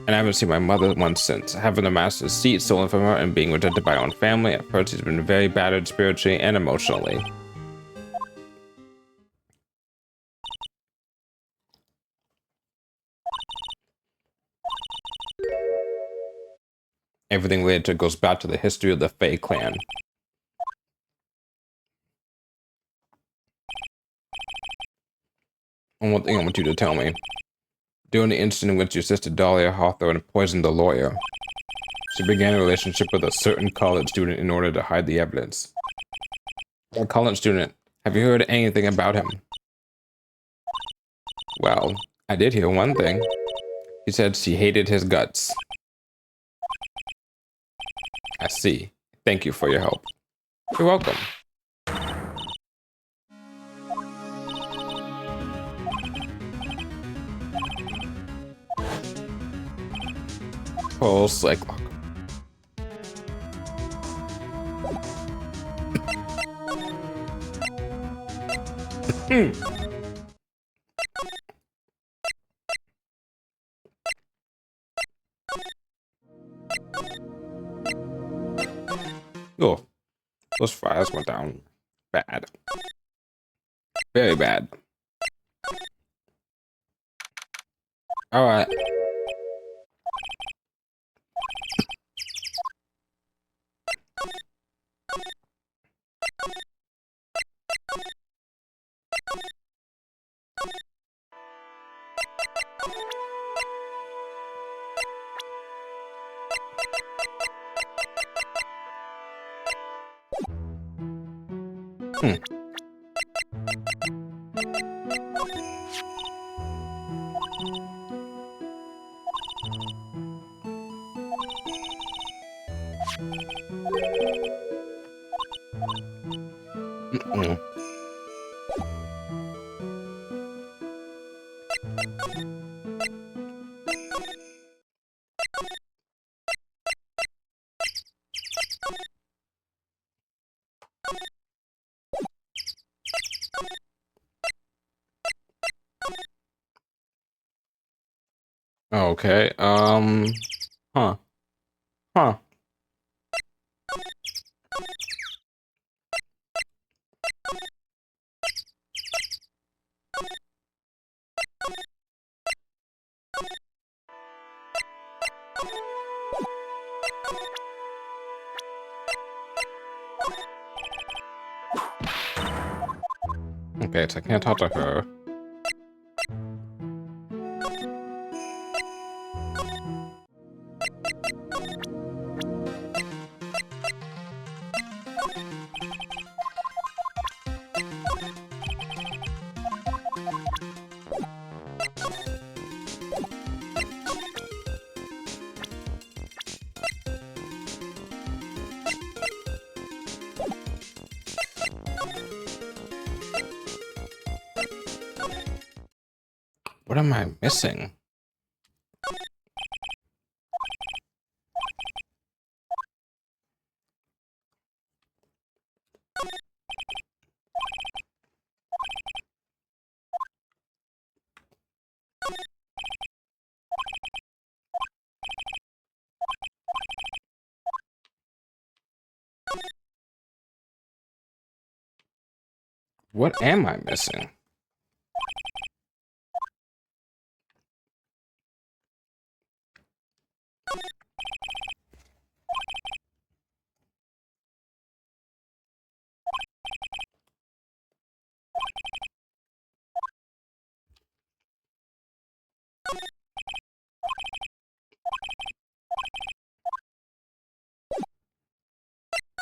And I haven't seen my mother once since. Having the master's seat stolen from her and being rejected by her own family, at first she's been very battered spiritually and emotionally. Everything later goes back to the history of the Faye clan. And one thing I want you to tell me. During the incident in which your sister Dahlia Hawthorne poisoned the lawyer, she began a relationship with a certain college student in order to hide the evidence. A college student, have you heard anything about him? Well, I did hear one thing. She said she hated his guts. I see. Thank you for your help. You're welcome. Pulse cyclock. Oh, those fries went down bad. Very bad. All right. Mm-mm. Okay. Huh. Huh. Okay, so I can't talk to her. What am I missing? What am I missing?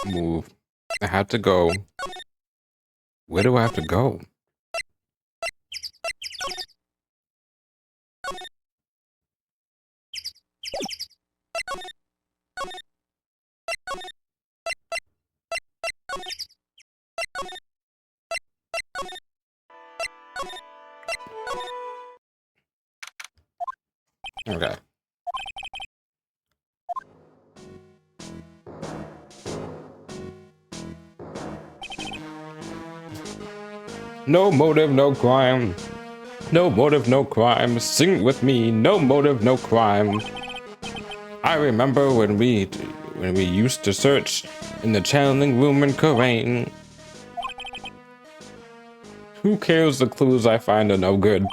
Move. I have to go. Where do I have to go? Okay. No motive, no crime. No motive, no crime. Sing with me. No motive, no crime. I remember when we used to search in the channeling room in Korean. Who cares? The clues I find are no good.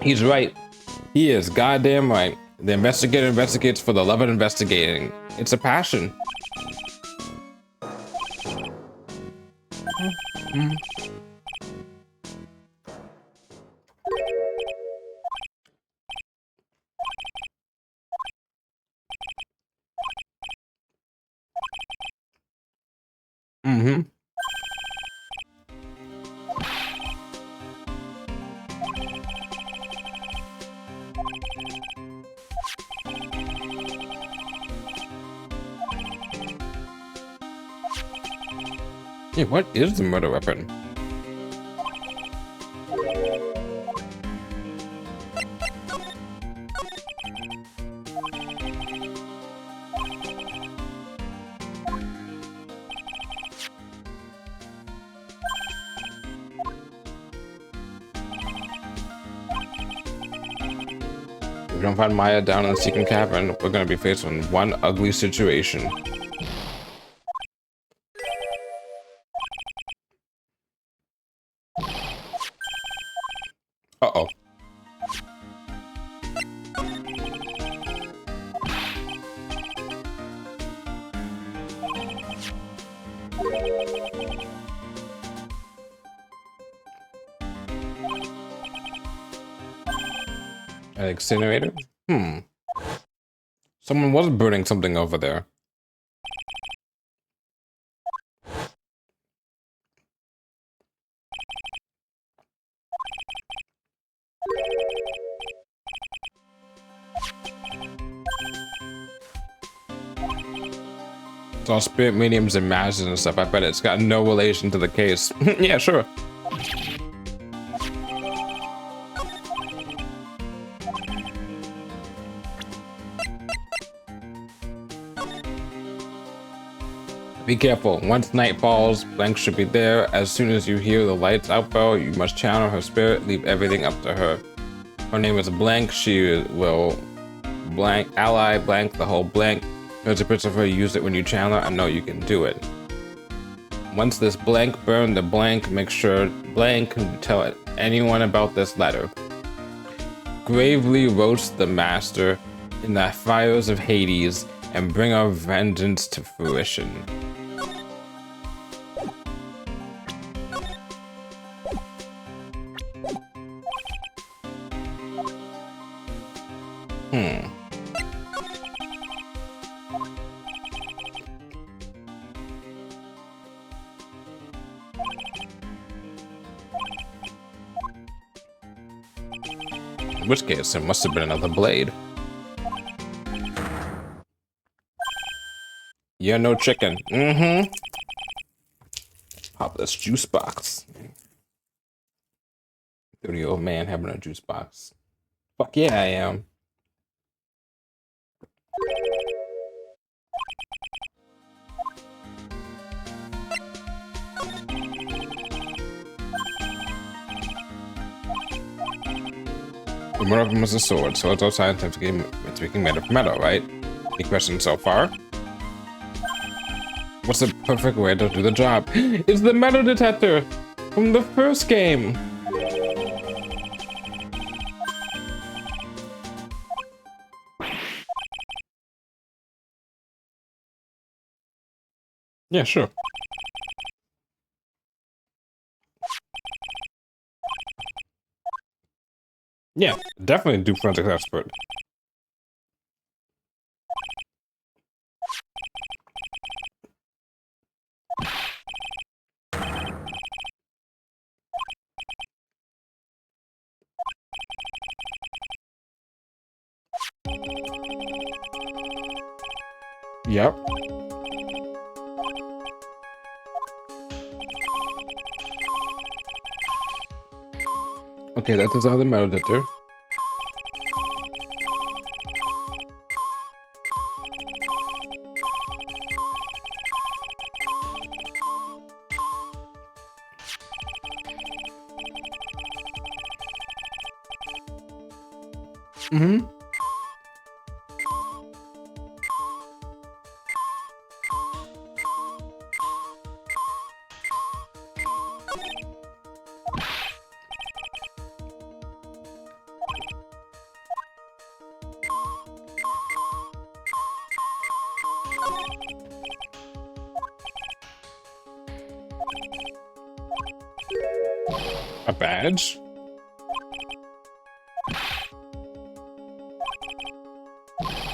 He's right. He is goddamn right. The investigator investigates for the love of investigating. It's a passion. Mm-hmm. Yeah, what is the murder weapon? we don't find Maya down in the secret cavern, we're gonna be faced with one ugly situation. Uh-oh. An incinerator? Someone was burning something over there. It's all spirit mediums and masters and stuff. I bet it's got no relation to the case. Yeah, sure. Be careful. Once night falls, Blank should be there. As soon as you hear the lights out bell, you must channel her spirit. Leave everything up to her. Her name is Blank. She will blank ally blank the whole blank. There's a picture of her. Use it when you channel her. I know you can do it. Once this blank burn the blank, make sure Blank can tell anyone about this letter. Gravely roast the master in the fires of Hades and bring our vengeance to fruition. In which case, there must have been another blade. Yeah, no chicken. Pop this juice box. 30-year-old man having a juice box. Fuck yeah, I am. One of them was a sword, so it's all scientific. It's making made of metal, right? Any questions so far? What's the perfect way to do the job? It's the metal detector from the first game. Yeah, sure. Yeah, definitely do forensics expert. Yep. Okay, that is all the metal detector. A badge?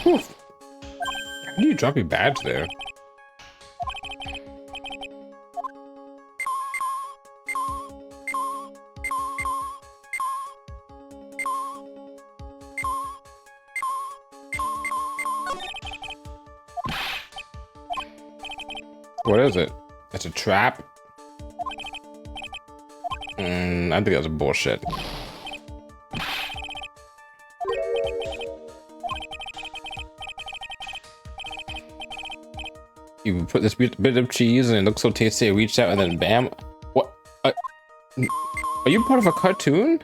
Oof. How do you drop your badge there? What is it? It's a trap? I think that's bullshit. You put this bit of cheese and it looks so tasty, I reached out and then bam. What? Are you part of a cartoon?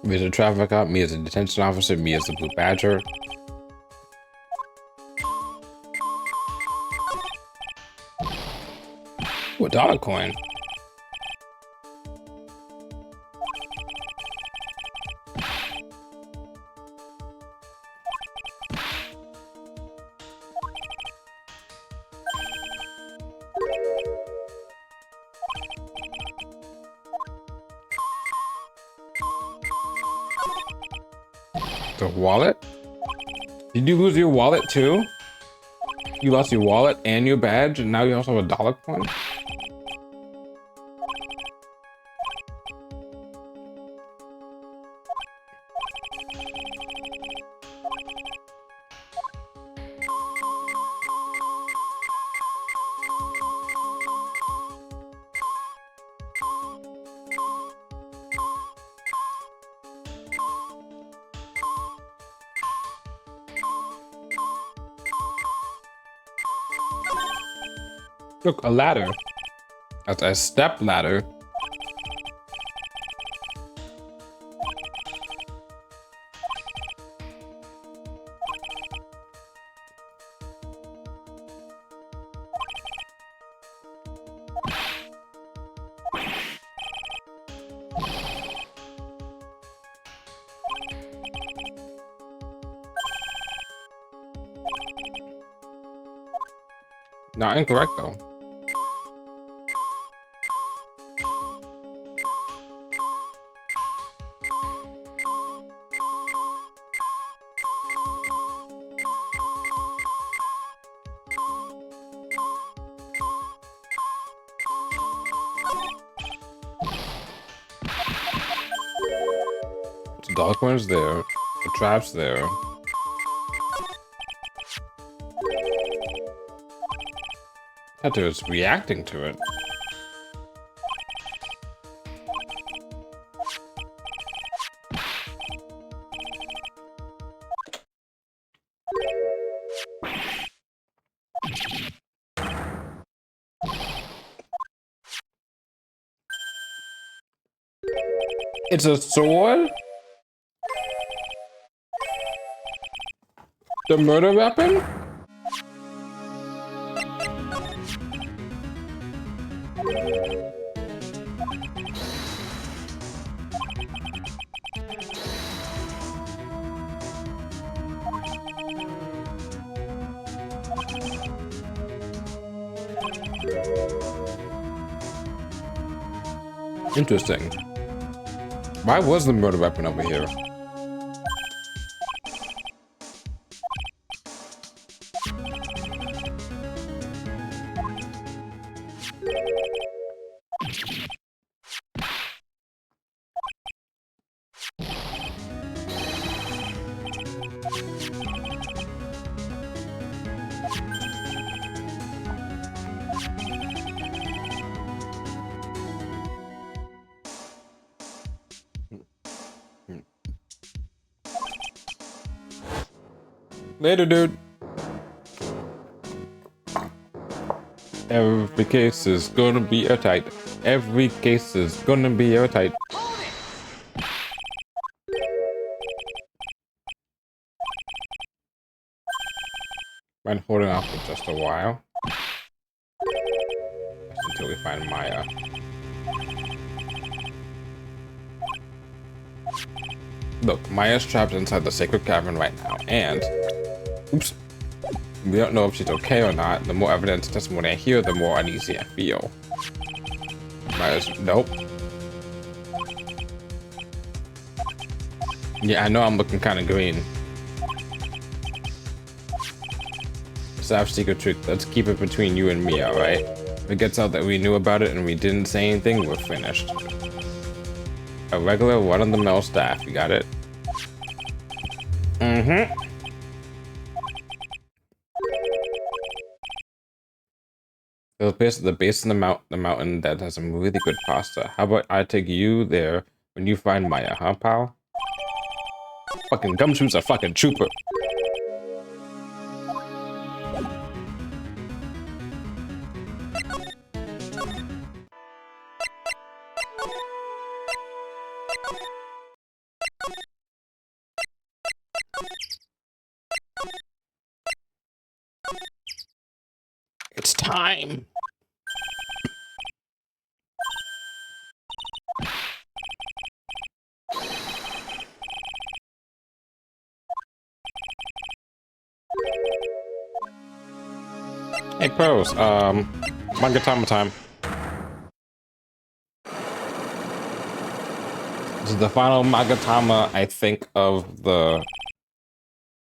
Me as a traffic cop, me as a detention officer, me as the blue badger. Ooh, a dollar coin. The wallet? Did you lose your wallet too? You lost your wallet and your badge, and now you also have a dollar coin? Look, a ladder. That's a step ladder. Not incorrect though. The dollar coin's there. The trap's there. Heather is reacting to it. It's a sword? The murder weapon? Interesting. Why was the murder weapon over here? Later, dude. Every case is gonna be airtight. Every case is gonna be airtight. Mind holding off for just a while. Just until we find Maya. Look, Maya's trapped inside the sacred cavern right now, and... Oops. We don't know if she's okay or not. The more evidence and testimony I hear, the more uneasy I feel. Maya's... Nope. Yeah, I know I'm looking kind of green. Staff secret trick. Let's keep it between you and me, alright? If it gets out that we knew about it and we didn't say anything, we're finished. A regular run-of-the-mill staff. You got it? Mm-hmm. There's the base of the mountain that has some really good pasta. How about I take you there when you find Maya, huh, pal? Fucking Gumshoe's a fucking trooper. It's time. Hey, pros. Magatama time. This is the final Magatama, I think, of the.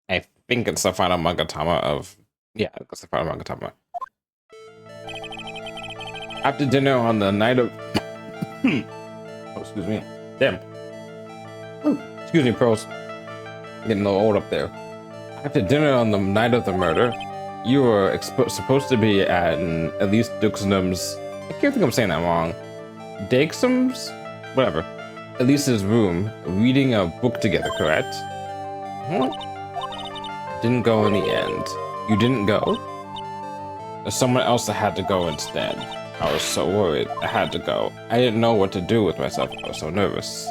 I think it's the final Magatama of. Yeah, it's the final Magatama. After dinner on the night of. Oh, excuse me. Damn. Ooh, excuse me, pros. Getting a little old up there. After dinner on the night of the murder, you were supposed to be at Elise Duxnum's. I can't think I'm saying that wrong. Dexum's? Whatever. Elise's room, reading a book together, correct? Huh? Didn't go in the end. You didn't go? There's someone else that had to go instead. I was so worried. I had to go. I didn't know what to do with myself. I was so nervous.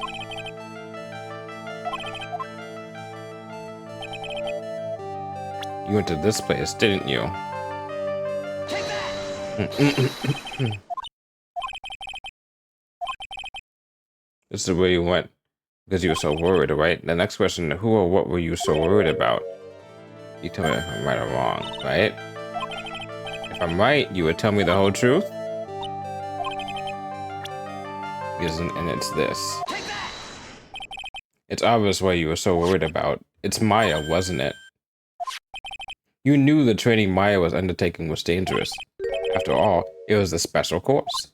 You went to this place, didn't you? Take that! This is where you went because you were so worried, right? The next question, who or what were you so worried about? You tell me if I'm right or wrong, right? If I'm right, you would tell me the whole truth? And it's this. It's obvious what you were so worried about. It's Maya, wasn't it? You knew the training Maya was undertaking was dangerous. After all, it was a special course.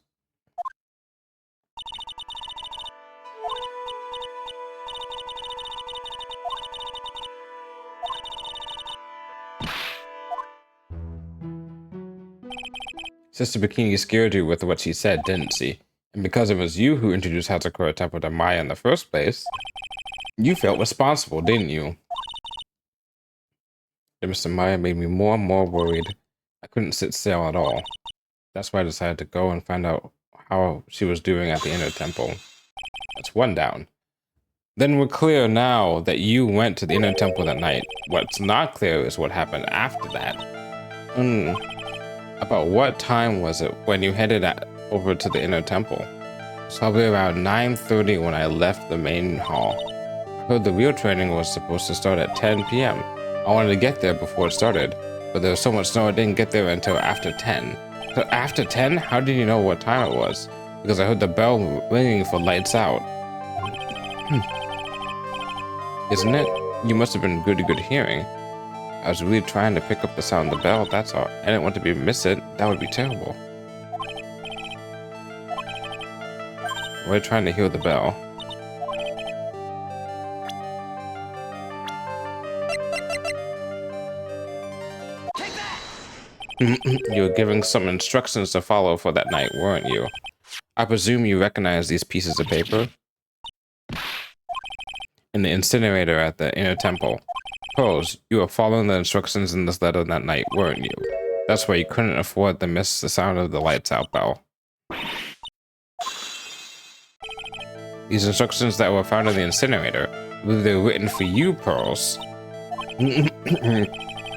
Sister Bikini scared you with what she said, didn't she? And because it was you who introduced Hatsukura Temple to Maya in the first place, you felt responsible, didn't you? And Mr. Maya made me more and more worried. I couldn't sit still at all. That's why I decided to go and find out how she was doing at the inner temple. That's one down. Then we're clear now that you went to the inner temple that night. What's not clear is what happened after that. About what time was it when you headed over to the inner temple? It's probably around 9:30 when I left the main hall. I heard the real training was supposed to start at 10 p.m. I wanted to get there before it started, but there was so much snow I didn't get there until after 10. So after 10? How did you know what time it was? Because I heard the bell ringing for lights out. Isn't it? You must have been good hearing. I was really trying to pick up the sound of the bell, that's all. I didn't want to miss it. That would be terrible. We're trying to hear the bell. You were giving some instructions to follow for that night, weren't you? I presume you recognize these pieces of paper? In the incinerator at the inner temple. Suppose you were following the instructions in this letter that night, weren't you? That's why you couldn't afford to miss the sound of the lights out bell. These instructions that were found in the incinerator, they were written for you, Pearls.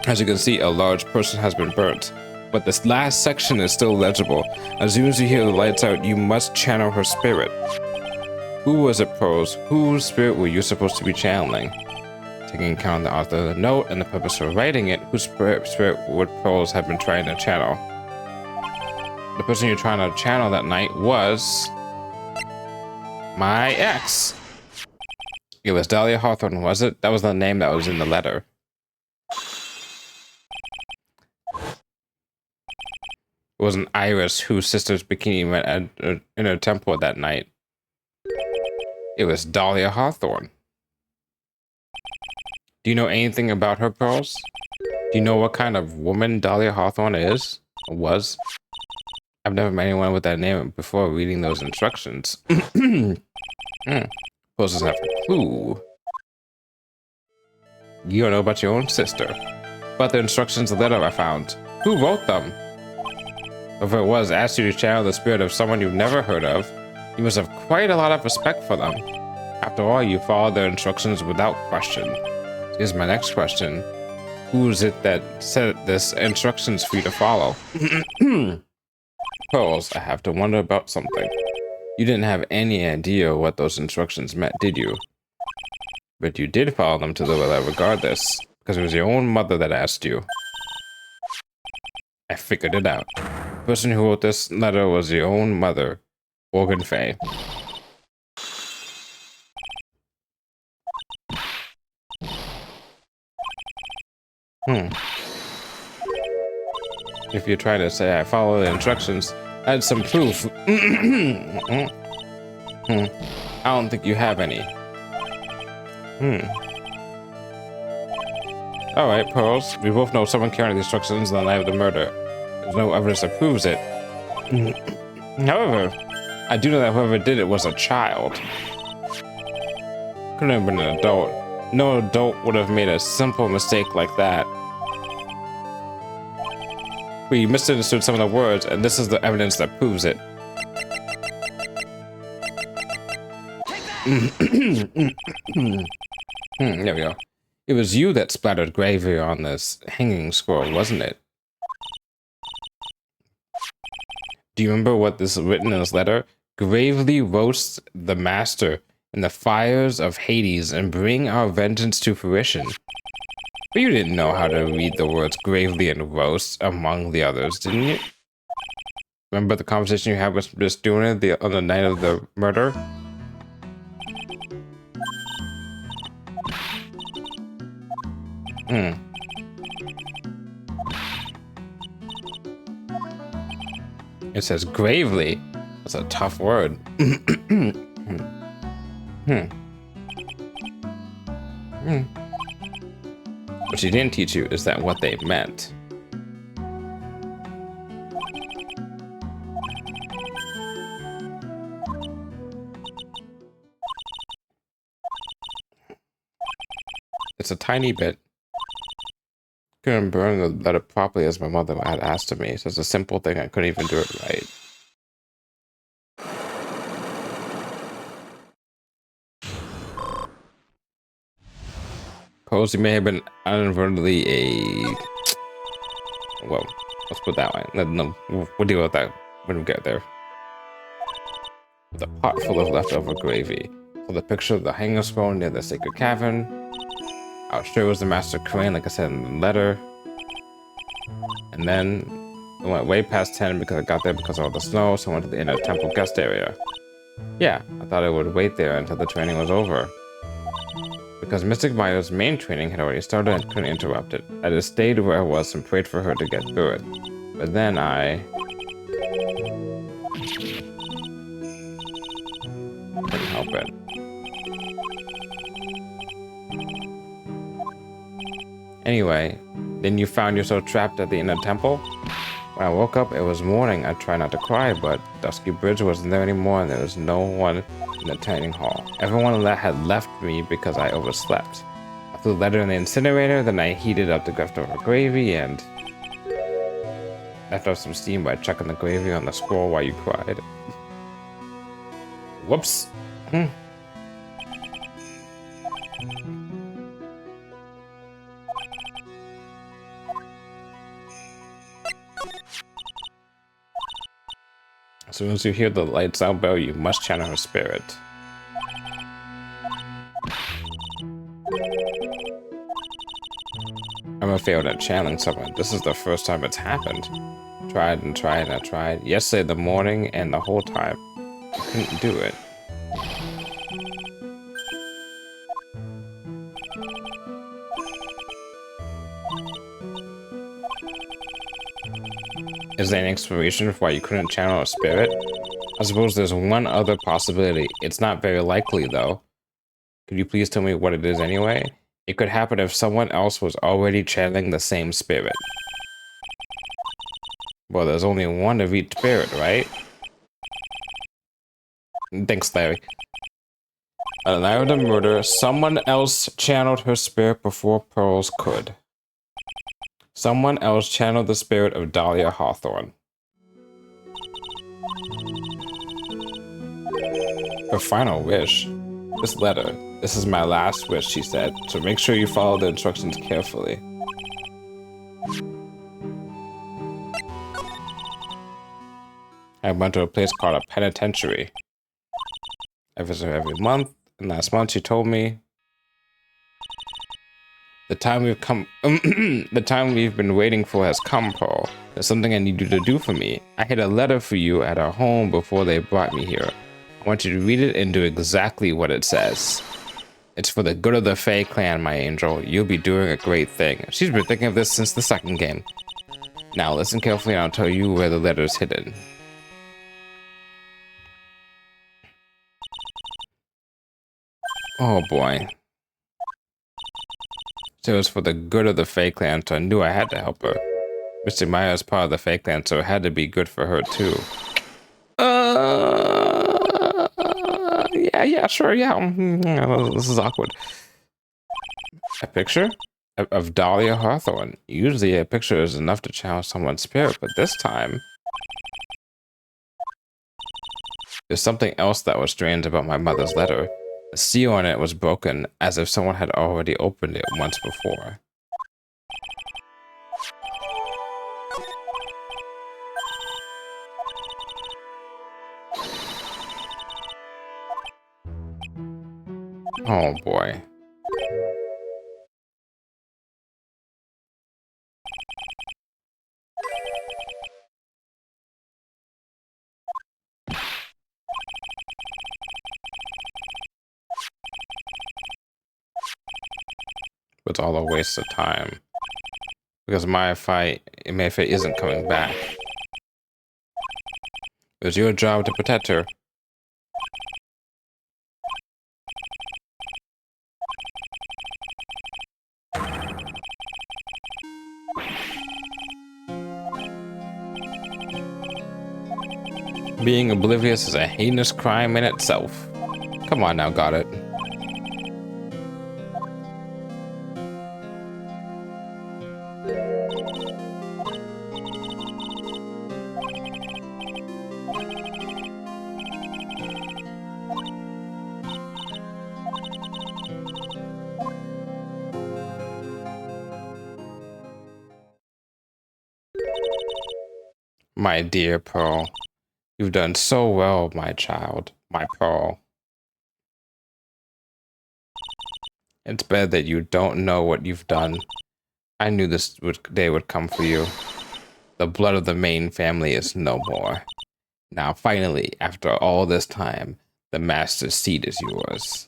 As you can see, a large person has been burnt, but this last section is still legible. As soon as you hear the lights out, you must channel her spirit. Who was it, Pearls? Whose spirit were you supposed to be channeling? Taking account the author of the note and the purpose for writing it, whose spirit would Pearls have been trying to channel? The person you're trying to channel that night was my ex. It was Dahlia Hawthorne, was it? That was the name that was in the letter. It was an Iris whose sister's bikini went in her temple that night. It was Dahlia Hawthorne. Do you know anything about her, Pearls? Do you know what kind of woman Dahlia Hawthorne is? Or was? I've never met anyone with that name before reading those instructions. Pearls doesn't have a clue. You don't know about your own sister. But the instructions in the letter I found. Who wrote them? If it was asked you to channel the spirit of someone you've never heard of, you must have quite a lot of respect for them. After all, you followed their instructions without question. Here's my next question. Who is it that set this instructions for you to follow? Pearls, I have to wonder about something. You didn't have any idea what those instructions meant, did you? But you did follow them to the letter regardless, because it was your own mother that asked you. I figured it out. The person who wrote this letter was your own mother, Morgan Fay. If you're trying to say I follow the instructions, add some proof. I don't think you have any. Alright, Pearls. We both know someone carried the instructions on the night of the murder. There's no evidence that proves it. However, I do know that whoever did it was a child. Couldn't have been an adult. No adult would have made a simple mistake like that. We misunderstood some of the words, and this is the evidence that proves it. There we go. It was you that splattered gravy on this hanging scroll, wasn't it? Do you remember what this is written in this letter? Gravely roast the master in the fires of Hades and bring our vengeance to fruition. But you didn't know how to read the words gravely and roast among the others, didn't you? Remember the conversation you had with Miss Duna on the night of the murder? It says gravely. That's a tough word. What she didn't teach you is that what they meant. It's a tiny bit. Couldn't burn the letter properly as my mother had asked of me. So it's a simple thing. I couldn't even do it right. Suppose you may have been inadvertently a... Well, let's put that way. No, we'll deal with that when we get there. With a pot full of leftover gravy. For the picture of the hanging scroll near the sacred cavern. I was sure it was the Master Crane, like I said in the letter. And then it went way past 10 because I got there because of all the snow, so I went to the inner temple guest area. Yeah, I thought I would wait there until the training was over. Because Mystic Maya's main training had already started and couldn't interrupt it. I just stayed where I was and prayed for her to get through it. But then I... couldn't help it. Anyway, then you found yourself trapped at the inner temple? When I woke up, it was morning. I tried not to cry, but Dusky Bridge wasn't there anymore and there was no one in the training hall. Everyone that had left me because I overslept. I threw the letter in the incinerator, then I heated up the leftover gravy and left off some steam by chucking the gravy on the scroll while you cried. Whoops. As soon as you hear the lights out bell, you must channel her spirit. I'm a failed at channeling someone. This is the first time it's happened. Tried and tried and I tried. Yesterday, the morning, and the whole time. I couldn't do it. Is there an explanation for why you couldn't channel a spirit? I suppose there's one other possibility. It's not very likely, though. Could you please tell me what it is anyway? It could happen if someone else was already channeling the same spirit. Well, there's only one of each spirit, right? Thanks, Larry. On the night of the murder, someone else channeled her spirit before Pearls could. Someone else channeled the spirit of Dahlia Hawthorne. Her final wish. This letter. This is my last wish, she said, so make sure you follow the instructions carefully. I went to a place called a penitentiary. I visit her every month, and last month she told me the time we've come the time we've been waiting for has come, Pearl. There's something I need you to do for me. I hid a letter for you at our home before they brought me here. I want you to read it and do exactly what it says. It's for the good of the Fae clan, my angel. You'll be doing a great thing. She's been thinking of this since the second game. Now listen carefully and I'll tell you where the letter is hidden. Oh boy. So it was for the good of the Fae clan, so I knew I had to help her. Mr. Maya is part of the Fae clan, so it had to be good for her too. Yeah, sure, yeah. This is awkward. A picture? Of Dahlia Hawthorne. Usually a picture is enough to channel someone's spirit, but this time there's something else that was strange about my mother's letter. The seal on it was broken, as if someone had already opened it once before. Oh boy. It's all a waste of time. Because Mayfair isn't coming back. It was your job to protect her. Being oblivious is a heinous crime in itself. Come on now, got it. My dear Pearl, you've done so well, my child, my Pearl. It's better that you don't know what you've done. I knew this day would come for you. The blood of the main family is no more. Now, finally, after all this time, the master's seat is yours.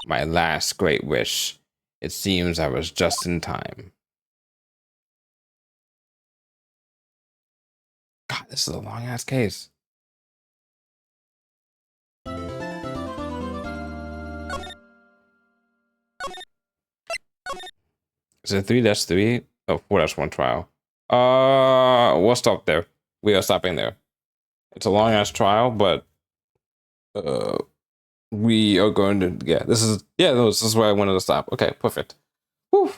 My last great wish. It seems I was just in time. God, this is a long-ass case. Is it 3-3? Oh, 4-1 trial. We'll stop there. We are stopping there. It's a long-ass trial, but we are going to, this is where I wanted to stop. Okay, perfect. Whew.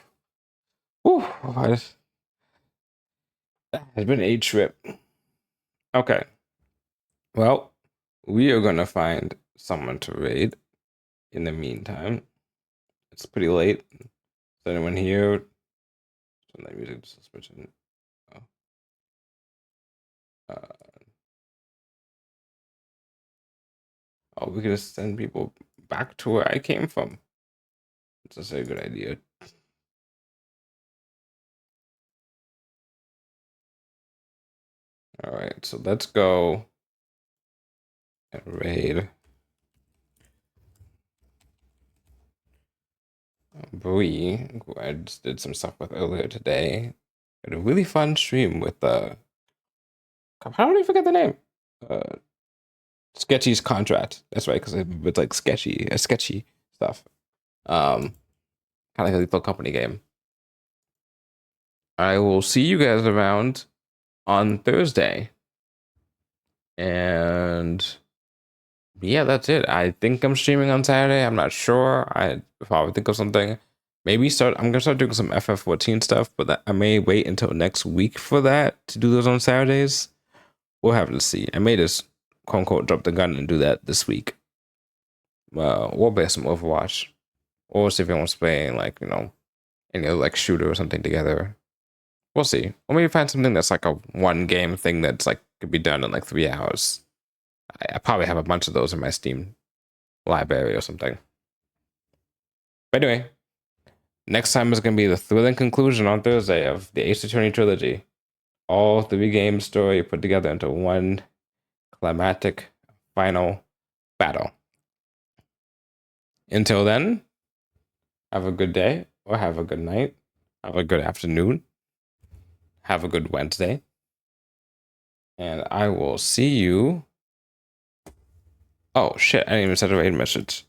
Whew. It's been a trip. Okay. Well, we are going to find someone to raid in the meantime. It's pretty late. Is anyone here? Turn that music to suspension. Oh, we could just send people back to where I came from. That's a good idea. All right, so let's go and raid Bree, who I just did some stuff with earlier today. Had a really fun stream with how do I forget the name? Sketchy's contract. That's right, because it's like sketchy stuff. Kind of like a Lethal Company game. I will see you guys around on Thursday. And yeah, that's it. I think I'm streaming on Saturday. I'm not sure. I probably think of something. Maybe I'm gonna start doing some FF14 stuff, but I may wait until next week for that to do those on Saturdays. We'll have to see. I may just quote unquote drop the gun and do that this week. We'll play some Overwatch, or see if anyone's playing like any other like shooter or something together. We'll see. Or maybe find something that's like a one game thing that's like could be done in like 3 hours. I probably have a bunch of those in my Steam library or something. But anyway, next time is going to be the thrilling conclusion on Thursday of the Ace Attorney Trilogy. All 3 game story put together into one climactic final battle. Until then, have a good day, or have a good night, have a good afternoon, have a good Wednesday, and I will see you. Oh shit, I didn't even send a raid message.